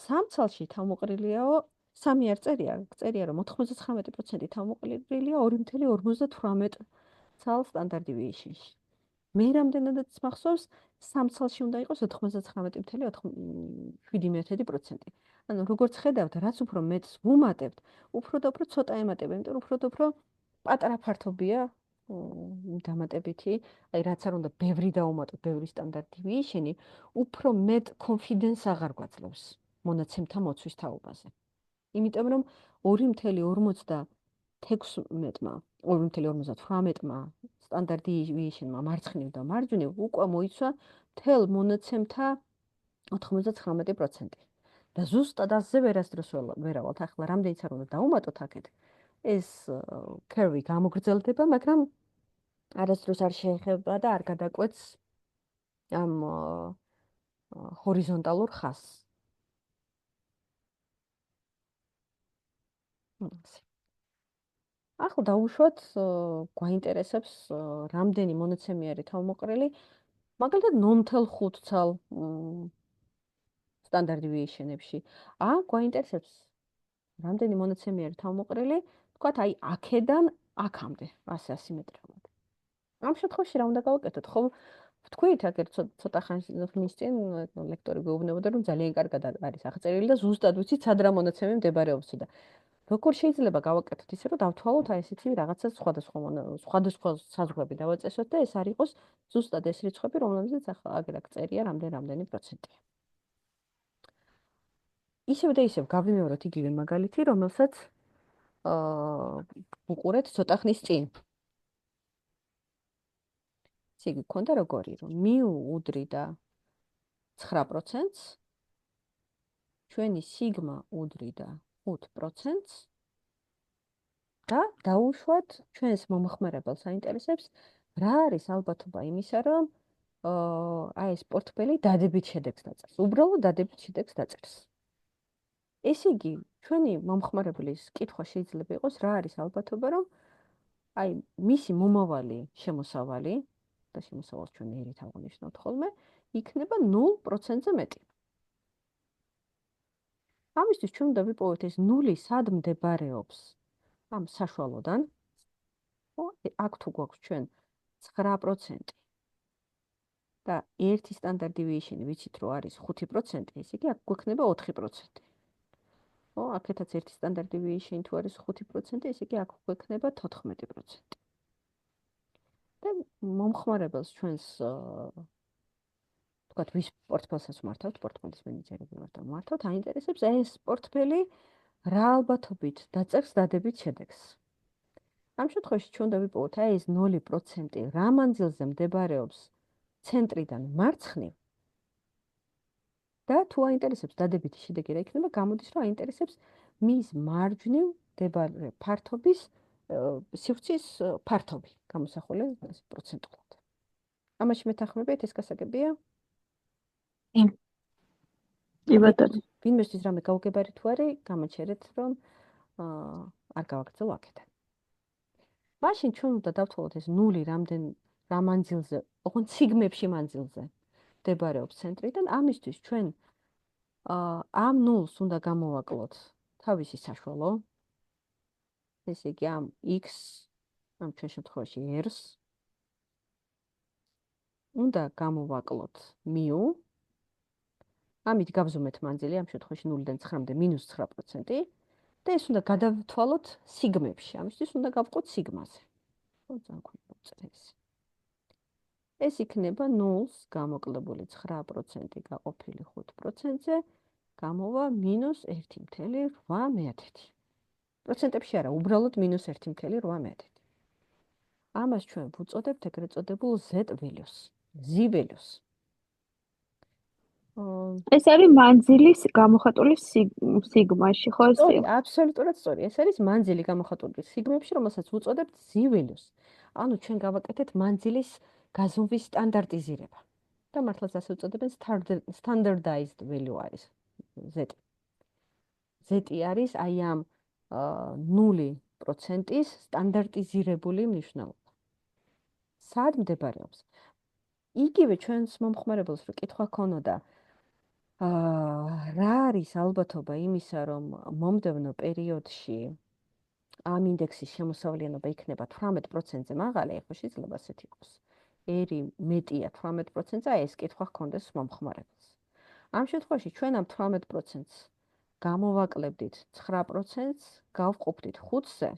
სამ ცალში თავმოყრილიაო, სამი არ წერია, რომ 99% თავმოყრილია 2.58 ცალ სტანდარტ დივიეიშენში. მე რამდენადაც მახსოვს, სამ ცალში უნდა იყოს 99.7%. ანუ როგორც ხედავთ, რაც უფრო მეტს ვუმატებთ, უფრო და უფრო ცოტა ემატება, იმიტომ რომ უფრო და უფრო პატარა ფართობია დამატებითი, აი რაც არ უნდა ბევრი დაუმატოთ, ბევრი სტანდარტ დივიეიშენი, უფრო მეტ confidence აღარ გვაძლევს მონაცემთა მოცვის თაობაზე. იმიტომ რომ 2.56-მა, 2.58-მა სტანდარტ დივიეიშენმა მარცხნივ და მარჯვნივ უკვე მოიცვა მთელ მონაცემთა 99%. და ზუსტად ასე ვერასდროს ვერავალთ, ახლა რამდენიც არ უნდა დაუმატოთ აქეთ, ეს curve გამოგრძელდება, მაგრამ არასდროს არ შეეხება და არ გადაკვეთს ამ ჰორიზონტალურ ხაზს. ახლა დავუშვათ, გვაინტერესებს რამდენი მონაცემი არის თავმოყრილი, მაგალითად 0.5 ცალ standard deviation-ებში. გვაინტერესებს რამდენი მონაცემი არის თავმოყრილი, თქვათ აი აქედან აქამდე, ასე ასიმეტრიულად. ამ შემთხვევაში რა უნდა გავაკეთოთ? ხო, ვთქვით, აგერ ცოტა ხნის წინ ლექტორი გვეუბნებოდა, რომ ძალიან კარგად არის აღწერილი და ზუსტად ვიცით, სად რა მონაცემი მდებარეობს და როგორ შეიძლება გავაკეთოთ ისე, რომ დავთვალოთ აი ესეთი რაღაცა სხვადასხვა საზღვრები დავაწესოთ და ეს არ იყოს ზუსტად ეს რიცხვები, რომლებზეც ახლა აგერ აქ წერია რამდენი პროცენტია. ისევ და ისევ გავიმეოროთ იგივე მაგალითი, რომელსაც ვუყურეთ ცოტა ხნის წინ. ესე იგი, გქონდა როგორი, რომ μ უდრიდა 9%-ს, ჩვენი სიგმა უდრიდა 5%-ს და დავუშვათ ჩვენს მომხმარებელს აინტერესებს რა არის ალბათობა იმისა, რომ აი ეს პორტფელი დადებით შედეგს დაწერს. უბრალოდ დადებით შედეგს დაწერს. ესე იგი, ჩვენი მომხმარებლის კითხვა შეიძლება იყოს, რა არის ალბათობა, რომ აი მისი მომავალი შემოსავალი და შემოსავალს ჩვენ ერით აღვნიშნავთ ხოლმე, იქნება 0%-ზე მეტი. ამისთვის ჩვენ უნდა ვიპოვოთ ეს 0 სად მდებარეობს ამ საშუალოდან. აქ თუ გვაქვს ჩვენ 9% და ერთი standard deviation ვიცით რომ არის 5%, ესე იგი აქ გვექნება 4%. აქეთაც ერთი standard deviation თუ არის 5%, ესე იგი აქ გვექნება 14%. და მომხმარებელს ჩვენს თქვათ ვის პორტფელსაც მართავთ, პორტფელის მენეჯერები მართავთ, აინტერესებს ეს პორტფელი რა ალბათობით დაწერს დადებით შედეგს. ამ შემთხვევაში ჩვენ უნდა ვიპოვოთ აი ეს 0% რა მანძილზე მდებარეობს ცენტრიდან მარცხნივ და თუ აინტერესებს დადებითი შედეგი რა იქნება, გამოდის რომ აინტერესებს მის მარჯვნივ მდებარე ფართობის სივრცის ფართობი გამოსახული პროცენტულად. ამაში მეთანხმებით ეს გასაგებია? კი ბატონო. ვინმესთვის რამე გაუგებარი თუ არის, გამოჩერეთ რომ არ გავაგრძელო აქედან. მაშინ ჩვენ უნდა დავთვალოთ ეს 0 რა მანძილზე, ოღონდ სიგმებში მანძილზე მდებარეობს ცენტრიდან. ამისთვის ჩვენ ამ 0-ს უნდა გამოვაკლოთ თავისი საშუალო. ესე იგი ამ x, ამ ჩვენ შემთხვევაში r-ს უნდა გამოვაკლოთ μ. ამით გავზომეთ მანძილი, ამ შემთხვევაში 0-დან 9-მდე -9% და ეს უნდა გადავთვალოთ სიგმებში. ამისთვის უნდა გავყოთ სიგმაზე. ძალიან გვიწერეს. ეს იქნება 0-ს გამოკლებული 9% გაყოფილი 5%-ზე გამოვა -1.8. პროცენტებში არა, უბრალოდ -1.8. ამას ჩვენ ვუწოდებთ ეგრეთ წოდებულ z values, z values. ეს არის მანძილის გამოხატული სიგმაში, ხო ეს? სწორი, აბსოლუტურად სწორი. ეს არის მანძილი გამოხატული სიგმებში, რომელსაც ვუწოდებთ z values. ანუ ჩვენ გავაკეთეთ მანძილის გაზომვის სტანდარტიზირება. და მართლაც ასე უწოდებენ standardized value არის z. z არის აი ამ 0%-ის სტანდარტიზირებული მნიშვნელობა. სად მდებარეობს? იგივე ჩვენს მომხმარებელს რო კითხვა ქონოდა, რა არის ალბათობა იმისა, რომ მომდევნო პერიოდში ამ ინდექსის შემოსავლიანობა იქნება 18%-ზე მაღალი, ხო შეიძლება ასეთი იყოს. ერი მეტია 18%-ზე, აი ეს კითხვა ჰქონდეს მომხმარებელს. ამ შემთხვევაში ჩვენ ამ 18%-ს გამოვაკლებდით 9%-ს, გავყოფდით 5-ზე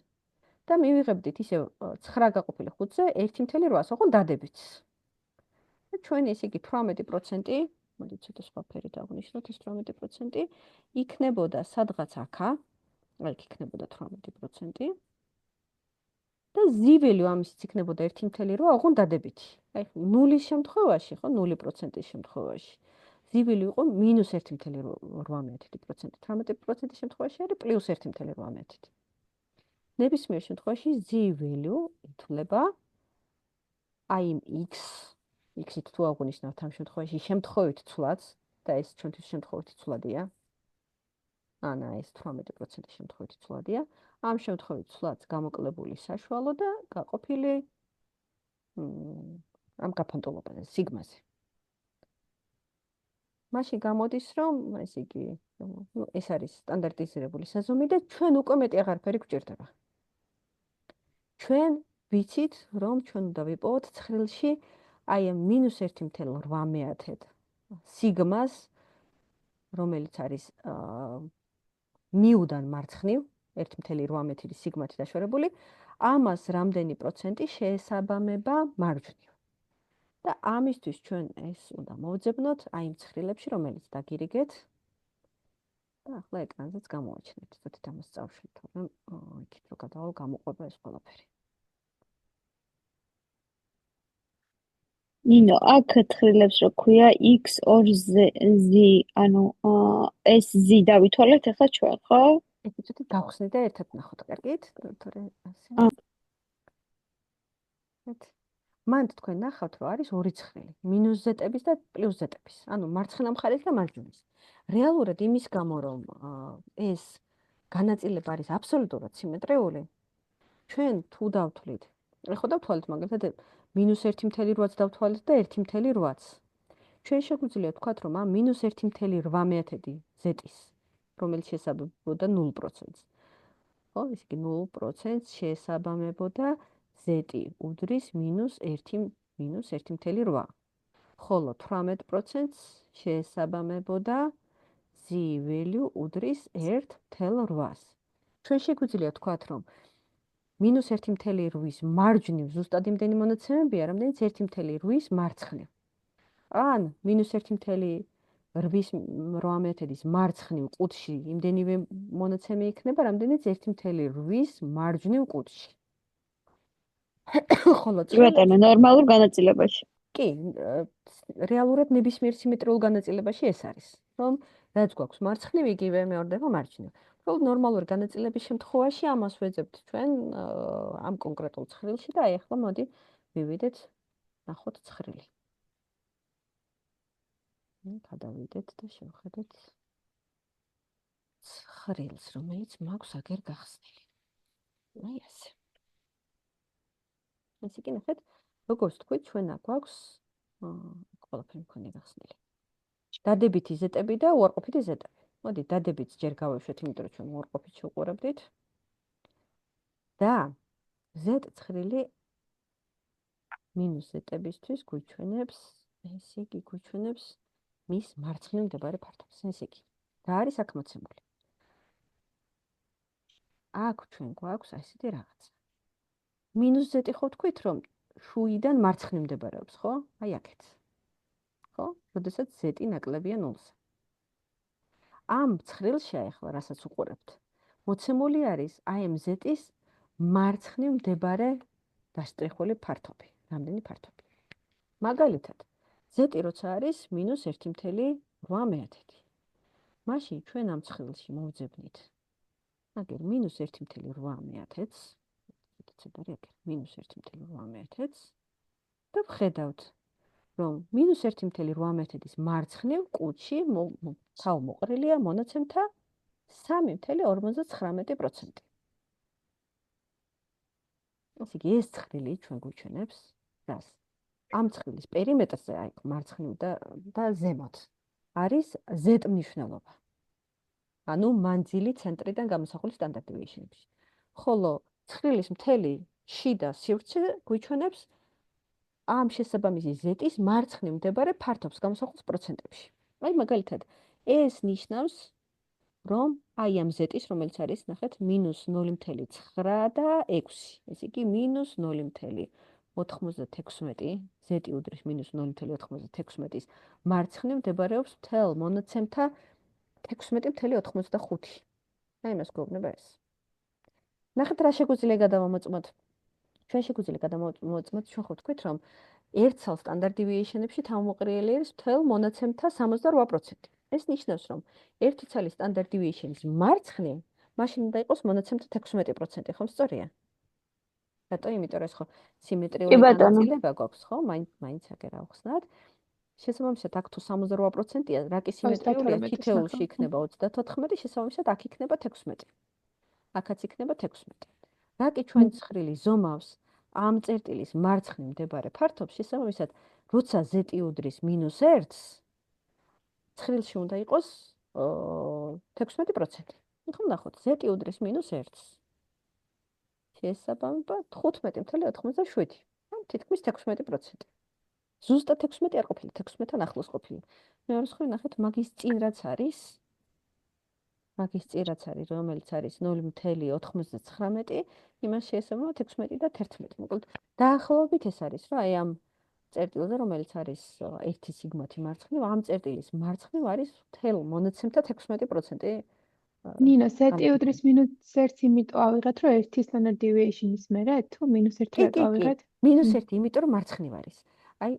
და მივიღებდით ისე 9 გაყოფილი 5-ზე 1.8, ოღონდ დადებით. და ჩვენ ესე იგი 18%, მოდით ცოტა სხვა ფერით აღვნიშნოთ, ეს 18% იქნებოდა სადღაც აქა, აი იქნებოდა 18%. და z value ამის იქნებოდა 1.8, ოღონდ დადებითი. აი 0-ის შემთხვევაში, ხო, 0%-ის შემთხვევაში. z value იყო -1.8%, 18%-ის შემთხვევაში არის +1.8%. ნებისმიერ შემთხვევაში z value ითვლება აი იმ x-ით თუ აღვნიშნავთ ამ შემთხვევაში შემთხვევით ცვლადს და ეს ჩვენთვის შემთხვევით ცვლადია. ანა ეს 18% შემთხვევით ცვლადია. ამ შემთხვევით ცვლადს გამოკლებული საშუალო და გაყოფილი ამ გაფანტულობაზე, სიგმაზე. მაშინ გამოდის, რომ ეს იგი, ეს არის სტანდარტიზირებული საზომი და ჩვენ უკვე მეტი აღარაფერი გვჭირდება. ჩვენ ვიცით, რომ ჩვენ უნდა ვიპოვოთ ცხრილში აი ამ -1.8 სიგმას, რომელიც არის მიუდან მარცხნივ 1.8 სიგმათი დაშორებული, ამას რამდენი პროცენტი შეესაბამება მარჯვნივ. და ამისთვის ჩვენ ეს უნდა მოვძებნოთ აი იმ ცხრილებში, რომელიც დაგირიგეთ. და ახლა ეკრანზეც გამოვაჩინეთ. ზუსტად ამას წავშლით, რომ იქით რო გადავალ გამოყვება ეს ყველაფერი. ნინო, აქ ცხრილებს რო ქვია x 2z, ანუ ეს z დავითვალეთ ახლა ჩვენ, ხო? ეს ცოტა გავხსნით და ერთად ნახოთ, კარგით? თორე ასე. მანდ თქვენ ნახავთ, რომ არის ორი ცხრილი, -z-ების და +z-ების. ანუ მარცხენა მხარის და მარჯვენის. რეალურად იმის გამო, რომ ეს განაწილება არის აბსოლუტურად სიმეტრიული, ჩვენ თუ დავთვლით, ხო დავთვალეთ მაგალითად -1.8-ს დავთვალეთ და 1.8-ს. ჩვენ შეგვიძლია ვთქვათ, რომ ამ -1.8 z-ის, რომელიც შეესაბამებოდა 0%-ს. ხო, ესე იგი 0%-ს შეესაბამებოდა z უდრის -1.8. ხოლო 18%-ს შეესაბამებოდა z value უდრის 1.8-ს. ჩვენ შეგვიძლია ვთქვათ, რომ -1.8-ის მარჯვნივ ზუსტად იმდენი მონაცემებია, რამდენიც 1.8-ის მარცხნივ. ან -1.8-ის მარცხნივ ყუთში იმდენივე მონაცემი იქნება, რამდენიც 1.8-ის მარჯვნივ ყუთში. ხოლო ბატონო, ნორმალურ განაწილებაში. კი, რეალურად ნებისმიერ სიმეტრიულ განაწილებაში ეს არის, რომ რაც გვაქვს მარცხნივ, იგივე მეორდება მარჯვნივ. უბრალოდ ნორმალური განაწილების შემთხვევაში ამას ვეძებთ ჩვენ ამ კონკრეტულ ცხრილში და აი ახლა მოდი მივიდეთ, ნახოთ ცხრილი. გადავიდეთ და შევხედოთ ცხრილს, რომელიც მაქვს აგერ გახსნილი. აი ასე. ესე იგი ნახეთ, როგორც თქვით, ჩვენ აქ გვაქვს ყველაფერი მქონია გახსნილი. დადებითი ზეტები და უარყოფითი ზეტები. მოდი, დადებითს ჯერ გავეშვეთ, იმიტომ რომ ჩვენ უარყოფით შევყურებდით. და z ცხრილი მინუს ზეტებისთვის გვიჩვენებს, ესე იგი გვიჩვენებს მის მარცხნივ მდებარე ფართობს. ესე იგი, რა არის აქ მოცემული? აქ ჩვენ გვაქვს ასეთი რაღაცა. მინუს ზეტი ხო თქვით, რომ შუიდან მარცხნივ მდებარეობს, ხო? აი აქეთ. ხო? როდესაც ზეტი ნაკლებია 0-ზე. ამ ცხრილში ახლა რასაც უყურებთ, მოცემული არის აი ამ ზეტის მარცხნივ მდებარე დასტრიხული ფართობი. რამდენი ფართობი? მაგალითად, ზეტი როცა არის -1.8. მაშინ ჩვენ ამ ცხრილში მოვძებნით აგერ -1.8-ს, -1.8-ს და ვხედავთ, რომ -1.8-ის მარცხნივ ყუთში თავმოყრილია მონაცემთა 3.59%. ესე იგი, ეს ცხრილი ჩვენ გვიჩვენებს რას? ამ ცხრილის პერიმეტრზე, აი, მარცხნივ და ზემოთ არის z მნიშვნელობა. ანუ მანძილი ცენტრიდან გამოსახული სტანდარტ დევიეიშენებში. ხოლო ცხრილის მთელი შიდა სივრცე გვიჩვენებს ამ შესაბამისი z-ის მარცხნივ მდებარე ფართობს გამოსახულს პროცენტებში. აი, მაგალითად, ეს ნიშნავს, რომ აი ამ z-ის, რომელიც არის, ნახეთ, -0.9 და 6. ესე იგი, -0.96 z უდრის -0.96-ის მარცხნივ მდებარეობს მთელ მონაცემთა 16.95. აი მას გვეუბნება ეს. ნახეთ, რა შეგვიძლია გადავამოწმოთ. ჩვენ შეგვიძლია გადავამოწმოთ, ჩვენ ხო ვთქვით, რომ ერთ ცალ სტანდარტ დევიეიშენებში თავმოყრილი არის მთელ მონაცემთა 68%. ეს ნიშნავს, რომ ერთი ცალი სტანდარტ დევიეიშენის მარცხნივ მაშინ უნდა იყოს მონაცემთა 16%, ხომ სწორია? რატო? იმიტომ რომ ეს ხო სიმეტრიული განაწილება გვაქვს, ხო? მაინც აგერ ავხსნათ. შესაბამისად აქ თუ 68%-ია, რაკი სიმეტრიულია, 32 თითეულში ნახევარ. იქნება 34, შესაბამისად აქ იქნება 16. აქაც იქნება 16. რაკი ჩვენ ცხრილი ზომავს ამ წერტილის მარცხნივ მდებარე ფართობს, შესაბამისად, როცა z უდრის -1-ს, ცხრილში უნდა იყოს 16%. ხო, ნახოთ, z უდრის -1-ს. შესაბამისად 15.87. ან თითქმის 16%. ზუსტად 16 არ ყოფილა, 16-თან ახლოს ყოფილა. მეორე მხრივ ნახეთ, მაგის წინ რაც არის, რომელიც არის 0.99, იმას შეესაბამება 16 და 11. მოკლედ, დაახლოებით ეს არის, რომ აი ამ წერტილზე, რომელიც არის 1 სიგმათი მარცხნივ, ამ წერტილის მარცხნივ არის მთელ მონაცემთა 16%. ნინო, z უდრის -1-ს იმიტომ ავიღეთ, რომ 1 standard deviation-ის მერე, თუ -1 რატო ავიღეთ? -1, იმიტომ რომ მარცხნივ არის. აი,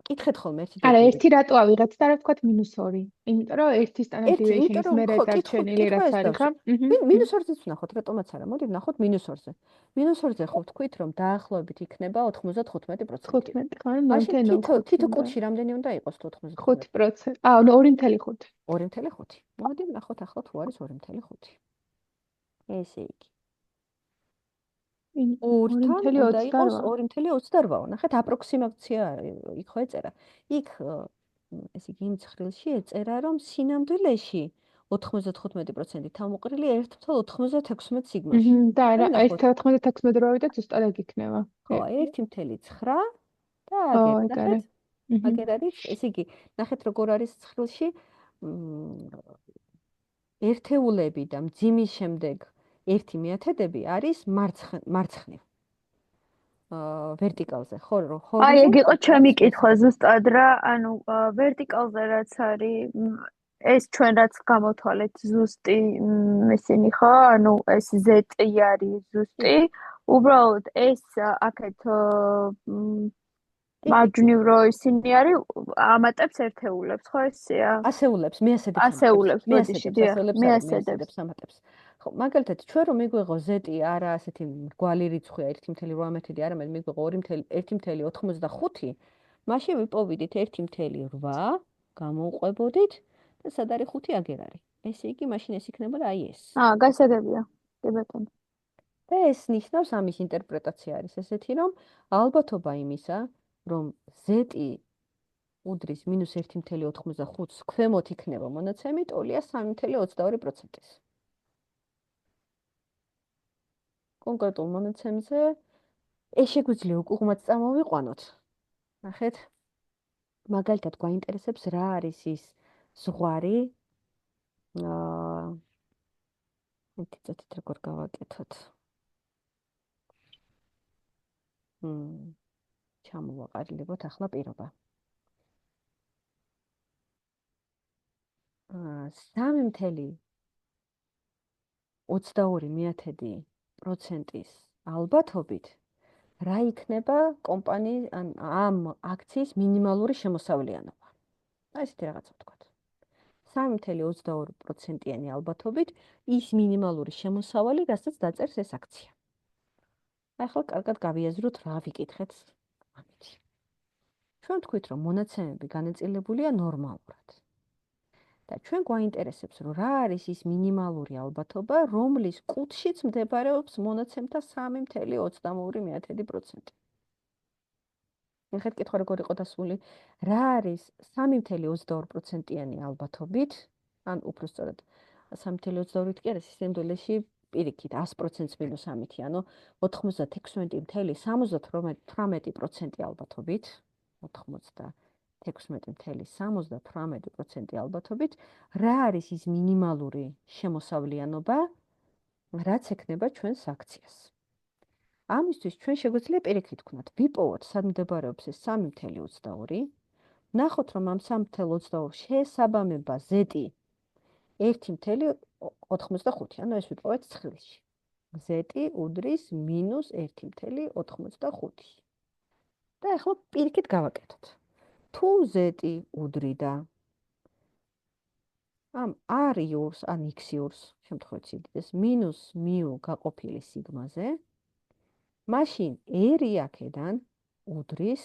კითხეთ ხოლმე ერთი არა, 1 რატო අවიღეთ და რა ვთქვათ -2? იმიტომ რომ 1 standard deviation-ის მერე დარჩენილი რაც არის, ხა? -2-ზე ვნახოთ, რატომაც არა. მოდი ვნახოთ -2-ზე. -2-ზე ხო ვთქვით, რომ დაახლოებით იქნება 95%. 15, ხო? მაშინ თითო კუთში რამდენი უნდა იყოს 95%? 5%. აა, 2.5. 2.5. მოდი ვნახოთ ახლა თუ არის 2.5. ესე იგი. 2-თან უნდა იყოს 2.28. ნახეთ, აპროქსიმაცია იქ ხო ეწერა. იქ ესე იგი იმ ცხრილში ეწერა, რომ სინამდვილეში 95% თავმოყრილი 1.96 სიგმაში. და არა, ეს 96 რო ავიდეთ, ზუსტად ეგ იქნება. ხო, 1.9 და აგერ, აგერ არის, ესე იგი, ნახეთ როგორ არის ცხრილში ერთეულები და მძიმის შემდეგ 1/10 არის მარცხნივ. ვერტიკალზე, ხო, აი, ეგ იყო ჩემი კითხვა ზუსტად რა, ანუ ვერტიკალზე რაც არის, ეს ჩვენ რაც გამოთვალეთ ზუსტი ისინი ხო, ანუ ეს z-ი არის ზუსტი, უბრალოდ ეს აქეთ მარჯვნივ რო ისინი არის, ამატებს ერთეულებს, ხო ესეა? ასეულებს, ასეულებს, მე ასედებს ამატებს. ხო, მაგალითად, ჩვენ რომ მიგვიღო z-ი არა ასეთი მრგვალი რიცხვია 1.8, არამედ მიგვიღო 1.85, მაშინ ვიპოვიდით 1.8 გამოვყვებოდით და სად არის 5 აგერ არის. ესე იგი, მაშინ ეს იქნებოდა აი ეს. გასაგებია. კი ბატონო. და ეს ნიშნავს ამის ინტერპრეტაცია არის ესეთი, რომ ალბათობა იმისა, რომ z-ი უდრის -1.85-ს ქვემოთ იქნება მონაცემი, ტოლია 3.22%-ის. კონკრეტულ მონაცემზე ეს შეგვიძლია უკუღმაც წამოვიყვანოთ. ნახეთ. მაგალითად, გვაინტერესებს რა არის ის ზღვარი. ეთიცით როგორ გავაკეთოთ. ჩამოვაყალიბოთ ახლა პირობა. 3.22%-ის ალბათობით რა იქნება კომპანიის ამ აქციის მინიმალური შემოსავლიანობა. აი ესეთი რაღაცა ვთქვათ. 3.22%-იანი ალბათობით ის მინიმალური შემოსავალი, რასაც დაწერს ეს აქცია. ახლა კარგად გავიაზროთ რა ვიკითხეთ ამით. ჩვენ თქვით, რომ მონაცემები განაწილებულია ნორმალურად. და ჩვენ გვაინტერესებს, რომ რა არის ის მინიმალური ალბათობა, რომლის კუთშიც მდებარეობს მონაცემთა 3.22%. ნახეთ, კითხვა როგორ იყო დასული. რა არის 3.22%-იანი ალბათობით, ან უფრო სწორად 3.22 კი არა, სისტემდელში პირიქით 100%-ს მინუს 3-ი, ანუ 96.78% ალბათობით, 96.78% ალბათობით, რა არის ის მინიმალური შემოსავლიანობა, რაც ექნება ჩვენს აქციას. ამისთვის ჩვენ შეგვიძლია პირიქით ვქნათ, ვიპოვოთ სად მდებარეობს ეს 3.22, ნახოთ რომ ამ 3.22 შეესაბამება z-ი 1.85, ანუ ეს ვიპოვეთ ცხრილში. z-ი უდრის -1.85. და ახლა პირიქით გავაკეთოთ. თუ z-ი უდრიდა ამ r-იურს, ან x-იურს, შემთხვევით სიდიდეს, -μ გაყოფილი სიგმაზე, მაშინ r-ი აქედან უდრის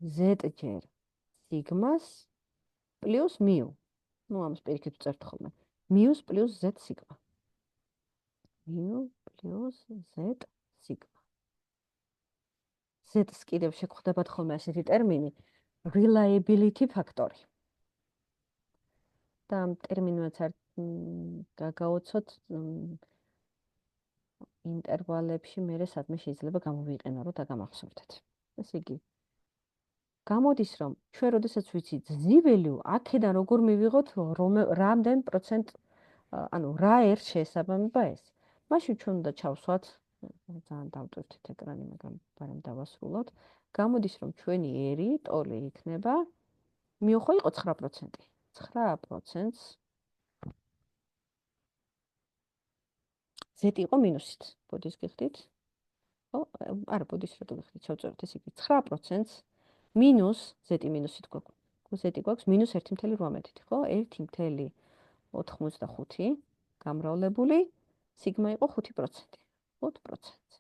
z ჯერ სიგმას პლუს მიუ. ნუ ამას პირიქით ვწერთ ხოლმე. მიუს პლუს z სიგმა. მიუ პლუს z სიგმა. z-ს კიდევ შეგხვდებათ ხოლმე ასეთი ტერმინი reliability factor-ი. და ამ ტერმინებს არ გაგაოცოთ ინტერვალებში მერე სადმე შეიძლება გამოვიყენო, რომ დაგამახსოვრდეთ. ესე იგი, გამოდის, რომ ჩვენ როდესაც ვიცით z-value, აქედან როგორ მივიღოთ რამდენ პროცენტ, ანუ რა ერთ შეესაბამება ეს. მაშინ ჩვენ უნდა ჩავსვათ, ძალიან დავტვირთით ეკრანი, მაგრამ დავასრულოთ. გამოდის, რომ ჩვენი ერი, ტოლი იქნება, მიუხვო იყო 9%. 9%-ს z იყო მინუსით. ბოდის გიხდით? არა, ბოდის რატო გიხდით? შევწეროთ ეს იგი 9%-ს მინუს z მინუსით გვაქვს. z გვაქვს მინუს 1.8-ით, ხო? 1.85 გამრავლებული სიგმა იყო 5%. 5%.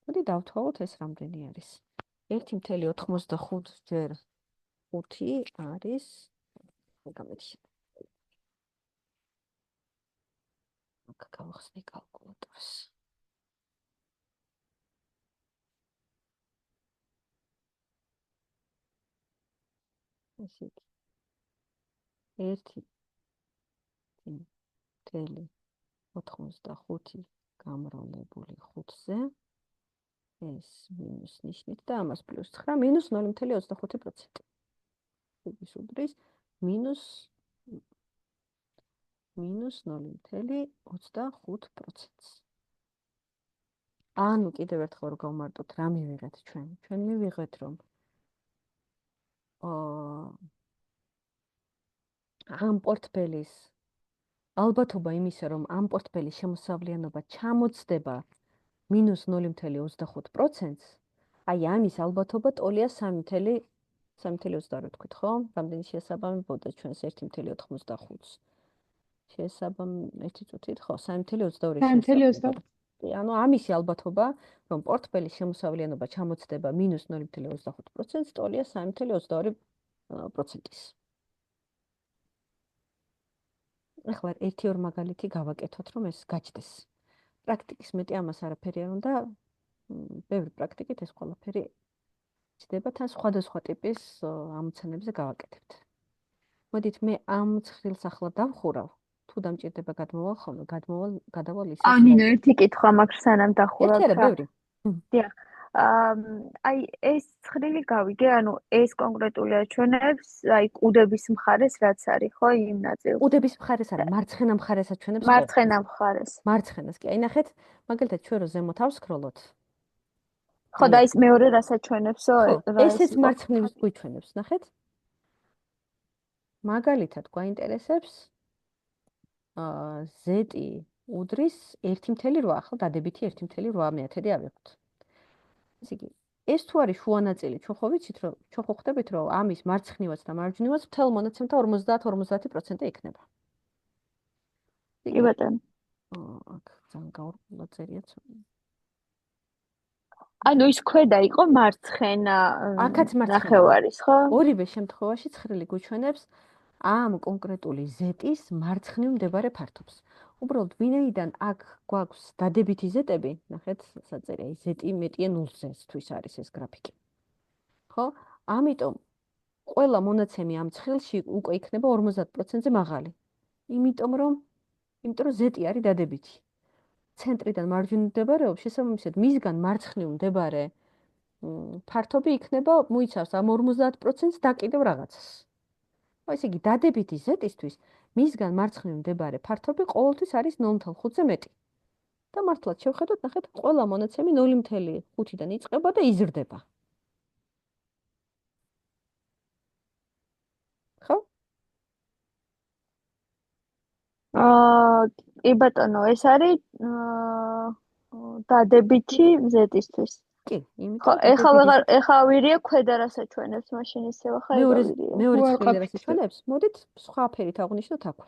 მოდი დავთვალოთ ეს რამდენი არის. 1.85 ჯერ 5 არის გამეთიშე. აქ გავახსნე კალკულატორს. ესე იგი 1.85 გამრავლებული 5-ზე ეს მინუს ნიშნით და ამას პლუს 9 მინუს 0.25%. ის უდრის მინუს 0.25%. ანუ კიდევ ერთხელ რომ გავმარტოთ, რა მივიღეთ ჩვენ? ჩვენ მივიღეთ, რომ ამ პორტფელის ალბათობა იმისა, რომ ამ პორტფელის შემოსავლიანობა ჩამოწდება მინუს 0.25%-ს, აი ამის ალბათობა ტოლია 3.22 თქვით, ხო? რამდენი შეესაბამებოდა ჩვენს 1.85-ს? ერთი წუთით, ხო, 3.22 შეესაბამებოდა. ანუ ამისი ალბათობა, რომ პორტფელის შემოსავლიანობა ჩამოწდება მინუს 0.25%-ს, ტოლია 3.22%-ის. ახლა ერთი-ორ მაგალითი გავაკეთოთ, რომ ეს გაჩნდეს. პრაქტიკის მეტი ამას არაფერი არ უნდა, ბევრი პრაქტიკით ეს ყველაფერი ჩნდება, თან სხვადასხვა ტიპის ამოცანებზე გავაკეთებთ. მოდით მე ამ ცხრილს ახლა დავხურავ, თუ დამჭირდება გადმოვალ ხოლმე, გადავალ ისე. ანინო, ერთი კითხვა მაქვს სანამ დახურავთ. ერთი არა, ბევრი. დიახ. აი ეს ცხრილი გავიგე, ანუ ეს კონკრეტული აჩვენებს, აი კუდების მხარეს რაც არის, ხო, იმ ნაწილს. კუდების მხარეს არა, მარცხენა მხარეს აჩვენებს. მარცხენა მხარეს. მარცხენას კი, აი ნახეთ, მაგალითად ჩვენ რო ზემოთ ავსკროლოთ. ხო, და ის მეორე რას აჩვენებსო? ეს მარცხნივს გვიჩვენებს, ნახეთ. მაგალითად გვაინტერესებს z უდრის 1.8, ახლა დადებითი 1.8 ავიღოთ. ესე იგი, ეს თუ არის შუა ნაწილი, ჩვენ ხო ვიცით, რომ ჩვენ ხო ხვდებით, რომ ამის მარცხნივაც და მარჯვნივაც მთელ მონაცემთა 50% იქნება. კი ბატონო. აქ ძალიან გაურკვევა წერიაც. ანუ ის ქვედა იყო მარცხენა აქაც მარცხენა ნახევარის, ხო? ორივე შემთხვევაში ცხრილი გვიჩვენებს ამ კონკრეტული z-ის მარცხნივ მდებარე ფართობს. უბრალოდ ვინაიდან აქ გვაქვს დადებითი z-ები, ნახეთ, საწერია z მეტია 0-ზე, თვის არის ეს გრაფიკი. ხო? ამიტომ ყველა მონაცემი ამ ცხრილში უკვე იქნება 50%-ზე მაღალი. იმიტომ რომ z არის დადებითი. ცენტრიდან მარჯვნივ მდებარეობს, შესაბამისად მისგან მარცხნივ მდებარე ფართობი იქნება, მოიცავს ამ 50%-ს და კიდევ რაღაცას. ესე იგი, დადებითი z-ისთვის მისგან მარცხნივ მდებარე ფართობი ყოველთვის არის 0.5-ზე მეტი. და მართლაც შევხედოთ, ნახეთ, ყველა მონაცემი 0.5-დან იწყება და იზრდება. ხო? კი ბატონო, ეს არის დადებითი z-ისთვის. კი, ხო, ეხლა ვირია ქვედა რას აჩვენებს, მაშინ ისევ ხა იგავირია. მეორე ცხრილი რას აჩვენებს? მოდით სხვა ფერით აღვნიშნოთ აქვე.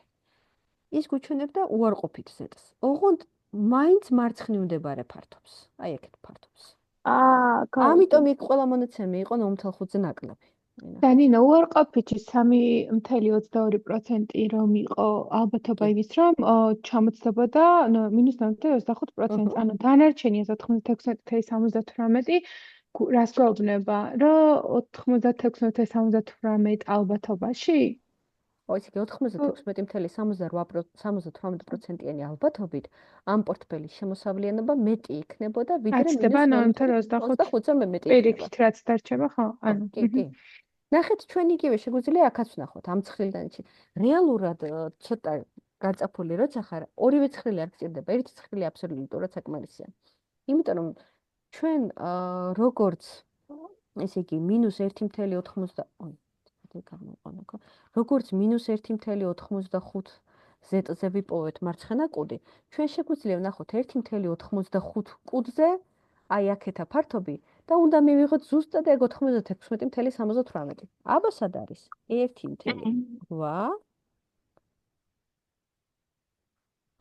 ის გვიჩვენებდა უარყოფით z-ს. ოღონდ მაინც მარცხნივ მდებარე ფართობს. აი ეგეთ ფართობს. ამიტომ იქ ყველა მონაცემი იყო 0.5-ზე ნაკლები. და ნინო უარყოფითი 3.22% რომ იყო ალბათობა იმის რომ ჩამოწდებოდა -0.25%. ანუ დანარჩენი 96.78 რას გვეუბნება, რომ 96.78 ალბათობაში? ისე 96.78%-იანი ალბათობით ამ პორტფელის შემოსავლიანობა მეტი იქნებოდა ვიდრე -0.25-ზე მეტი იქნება. პირიქით რაც დარჩება, ხო? ანუ კი. ნახეთ, ჩვენ იგივე შეგვიძლია აქაც ვნახოთ ამ ცხრილიდან ისე. რეალურად ცოტა გაწაფული როცა ხარ, ორივე ცხრილი არ გჭირდება, ერთი ცხრილი აბსოლუტურად საკმარისია. იმიტომ რომ ჩვენ როგორც ესე იგი -1.80 როგორც -1.85 ზეტზე ვიპოვეთ მარცხენა კუდი, ჩვენ შეგვიძლია ვნახოთ 1.85 კუდზე, აი აქეთა ფართობი და უნდა მივიღოთ ზუსტად 96.78. აბა სად არის? 1.8.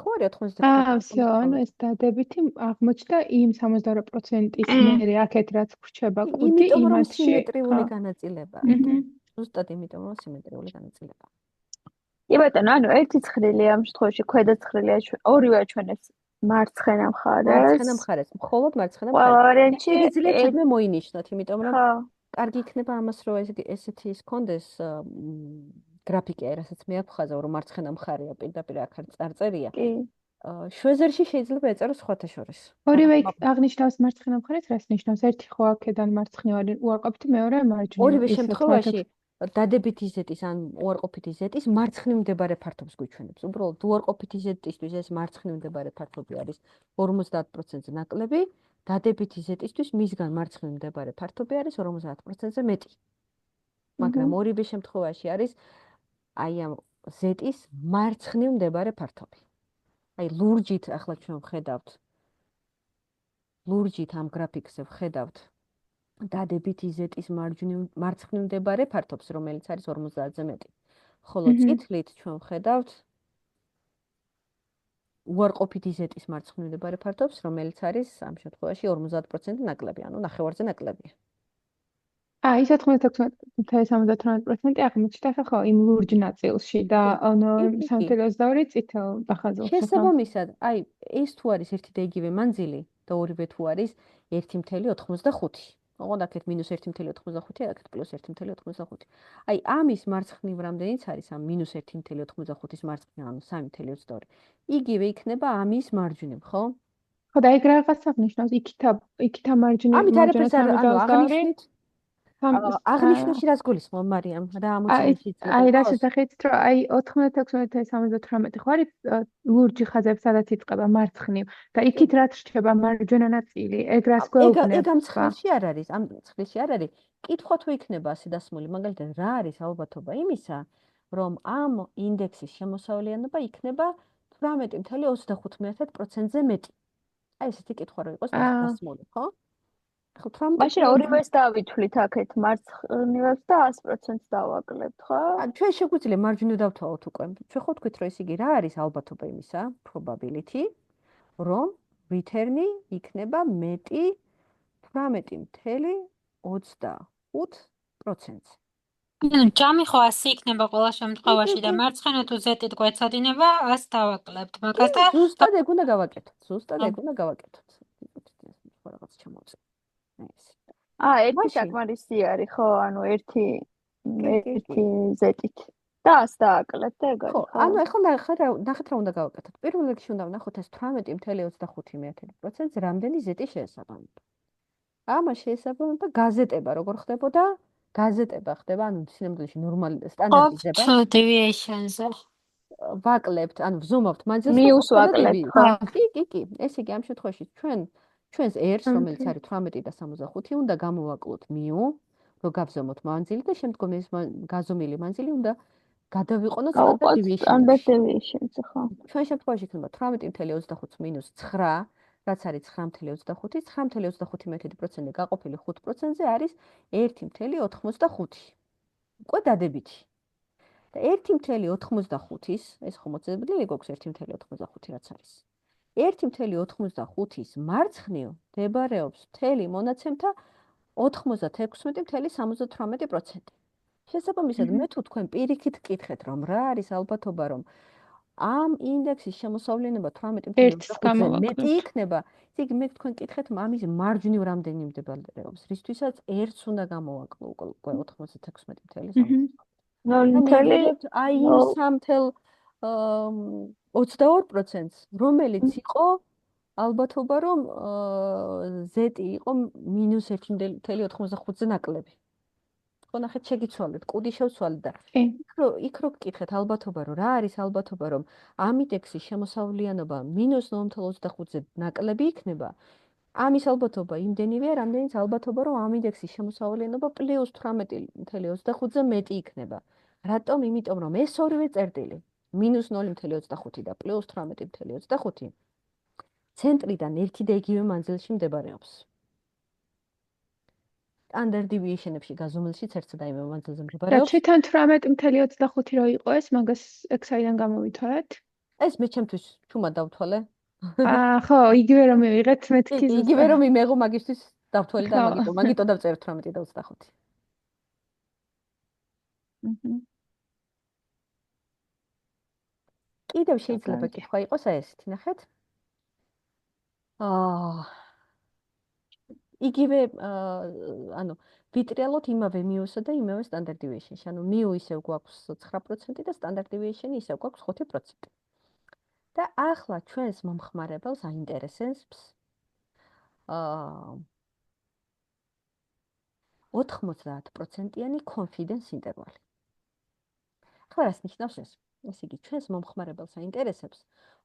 ხო არის 96. всё, ანუ ეს დადებითი აღმოჩნდა იმ 62%-ის მერე აქეთ რაც ვრჩება კუდი იმათში. სიმეტრიული განაწილება. ზუსტად იმიტომ რომ სიმეტრიული განაწილება. კი ბატონო, ანუ ერთი ცხრილი ამ შემთხვევაში ქვედა ცხრილია ორივე ჩვენ ეს მარცხენა მხარეს. მხოლოდ მარცხენა ყველა მხარეს. ვარიანტში შეიძლება თითქმე მოინიშნოთ, იმიტომ რომ კარგი იქნება ამას რომ ესეთი ის კონდეს გრაფიკი, რასაც მე აქვს ხაზა, რომ მარცხენა მხარეა პირდაპირ აქ წარწერია. კი. შვეზერში შეიძლება ეწეროს სხვათა შორის. ორივე აღნიშნავს მარცხენა მხარეს, რას ნიშნავს? ერთი ხო აქედან მარცხნივ უარყოფითი, მეორე მარჯვნივ. ორივე შემთხვევაში დადებითი ზეტის ან უარყოფითი ზეტის მარცხნივ მდებარე ფართობს გვიჩვენებს. უბრალოდ უარყოფითი ზეტისთვის ეს მარცხნივ მდებარე ფართობი არის 50%-ზე ნაკლები, დადებითი ზეტისთვის მისგან მარცხნივ მდებარე ფართობი არის 50%-ზე მეტი. მაგრამ ორივე შემთხვევაში არის აი ამ ზეტის მარცხნივ მარცხნივ ფართობი. აი ლურჯით ახლა ჩვენ ვხედავთ. ლურჯით ამ გრაფიკზე ვხედავთ დადებითი ზეტის მარცხნივ მდებარე ფართობს, რომელიც არის 50-ზე მეტი. ხოლო წითლით ჩვენ ვხედავთ უარყოფითი ზეტის მარცხნივ მდებარე ფართობს, რომელიც არის ამ შემთხვევაში 50% ნაკლები, ანუ ნახევარზე ნაკლებია. ის 96.78% აღმოჩნდა ხო იმ ლურჯ ნაწილში და 3.22 წითელ ახაზულს. შესაბამისად, აი ეს თუ არის ერთი და იგივე მანძილი და ორივე თუ არის 1.85. ოღონდ აქეთ -1.85, აქეთ +1.85. აი ამის მარცხნივ რამდენიც არის ამ -1.85-ის მარცხნივ, ანუ 3.22. იგივე იქნება ამის მარჯვნივ, ხო? ხო და ეგ რაღაც აღნიშნავს იქითა მარჯვნივ. ამით არაფერს არ აღნიშნით. აღნიშნულში რას გულისხმობ, მარიამ? რა ამოცანაში იძლევა? აი რა შესახით, რომ აი 96.78 ხო არის ლურჯი ხაზები, სადაც იწყება მარცხნივ და იქით რაც რჩება მარჯვენა ნაწილი, ეგ რას გვეუბნება? ეგ ამ ცხრილში არ არის, ამ ცხრილში არ არის. კითხვა თუ იქნება ასე დასმული, მაგალითად, რა არის ალბათობა იმისა, რომ ამ ინდექსის შემოსავლიანობა იქნება 18.25%-ზე მეტი. აი ესეთი კითხვა რო იყოს დასმული, ხო? მაშინ ორივეს დავითვლით აქეთ მარცხნივებს და 100%-ს დავაკლებთ, ხო? ჩვენ შეგვიძლია მარჯვნივ დავთვალოთ უკვე. ჩვენ ხო თქვით, რომ ეს იგი რა არის ალბათობა იმისა, probability, რომ return-ი იქნება მეტი 18.25%-ზე. ჯამი ხო 100 იქნება ყველა შემთხვევაში და მარცხენა თუ ზეტით გვეცოდინება 100 დავაკლებთ. მაგას და ზუსტად ეგ უნდა გავაკეთოთ. რაღაც ჩამოვწერ. ერთი საკმარისი არის, ხო, ანუ ერთი ზეტით და 100 დააკლებთ და ეგ არის, ხო? ანუ ახლა ნახეთ რა უნდა გავაკეთოთ. პირველ რიგში უნდა ვნახოთ ეს 18.25%-ზე რამდენი ზეტი შეესაბამება. ამას შეესაბამება გაზეტება, როგორ ხდებოდა? გაზეტება ხდება, ანუ სინამდვილეში ნორმალი სტანდარტიზება. deviation-ზე. ვაკლებთ, ანუ ვზომავთ მანძილს. მიუს ვაკლებთ, ხო? კი. ესე იგი ამ შემთხვევაში ჩვენს R-ს, რომელიც არის 18 და 65, უნდა გამოვაკლოთ μ, რომ გავზომოთ მანძილი და შემდგომ ეს გაზომილი მანძილი უნდა გადავიყონოთ სტანდარტ deviation-ზე, ხო? ჩვენ შემთხვევაში იქნება 18.25 - 9, რაც არის 9.25, 9.25% გაყოფილი 5%-ზე არის 1.85. უკვე დადებითი. და 1.85-ის, ეს ხომ მოწესრიგებული გვაქვს 1.85 რაც არის. 1.85-ის მარცხნივ მდებარეობს მთელი მონაცემთა 96.78%. შესაბამისად, მე თუ თქვენ პირიქით გკითხეთ, რომ რა არის ალბათობა, რომ ამ ინდექსის შემოსავლიანობა 18.25-ზე მეტი იქნება, ისე მე თქვენ გკითხეთ, ამის მარჯვნივ რამდენი მდებარეობს, რისთვისაც ერთს უნდა გამოვაკლო უკვე 96.5. აი იმ 3.22%-ს, რომელიც იყო ალბათობა, რომ Z იყო -1.95-ზე ნაკლები. ხო, ნახეთ, შეგიცვალეთ, კუდი შევცვალეთ და იქ რო გკითხეთ ალბათობა, რომ რა არის ალბათობა, რომ ამ ინდექსის შემოსავლიანობა -0.25-ზე ნაკლები იქნება, ამის ალბათობა იმდენივეა, რამდენიც ალბათობა, რომ ამ ინდექსის შემოსავლიანობა +18.25-ზე მეტი იქნება. რატომ? იმიტომ, რომ ეს ორივე წერტილი, -0.25 და +18.25, ცენტრიდან ერთი და იგივე მანძილში მდებარეობს. Standard deviation-ებში გაზომილშიც ერთსა და იგივე მანძილზე და მდებარეობს. თვითონ 18.25 რო იყო ეს, მაგას ექსაიდან გამოვითვალეთ? ეს მე ჩემთვის ჩუმად დავთვალე. ხო, იგივე რომ მივიღეთ მეთქი ზუსტად. იგივე რომ იმეღო მაგისთვის დავთვალე და მაგიტო დავწერე 18.25. კიდევ შეიძლება კითხვა იყოს ესეთი, ნახეთ. იგივე, ანუ ვიტრიალოთ იმავე მიუსა და იმავე standard deviation-ში. ანუ მიუ ისევ გვაქვს 9% და standard deviation-ი ისევ გვაქვს 5%. და ახლა ჩვენს მომხმარებელს აინტერესებს 90%-იანი confidence interval-ი. ახლა რას ნიშნავს ეს? ესე იგი, ჩვენს მომხმარებელს აინტერესებს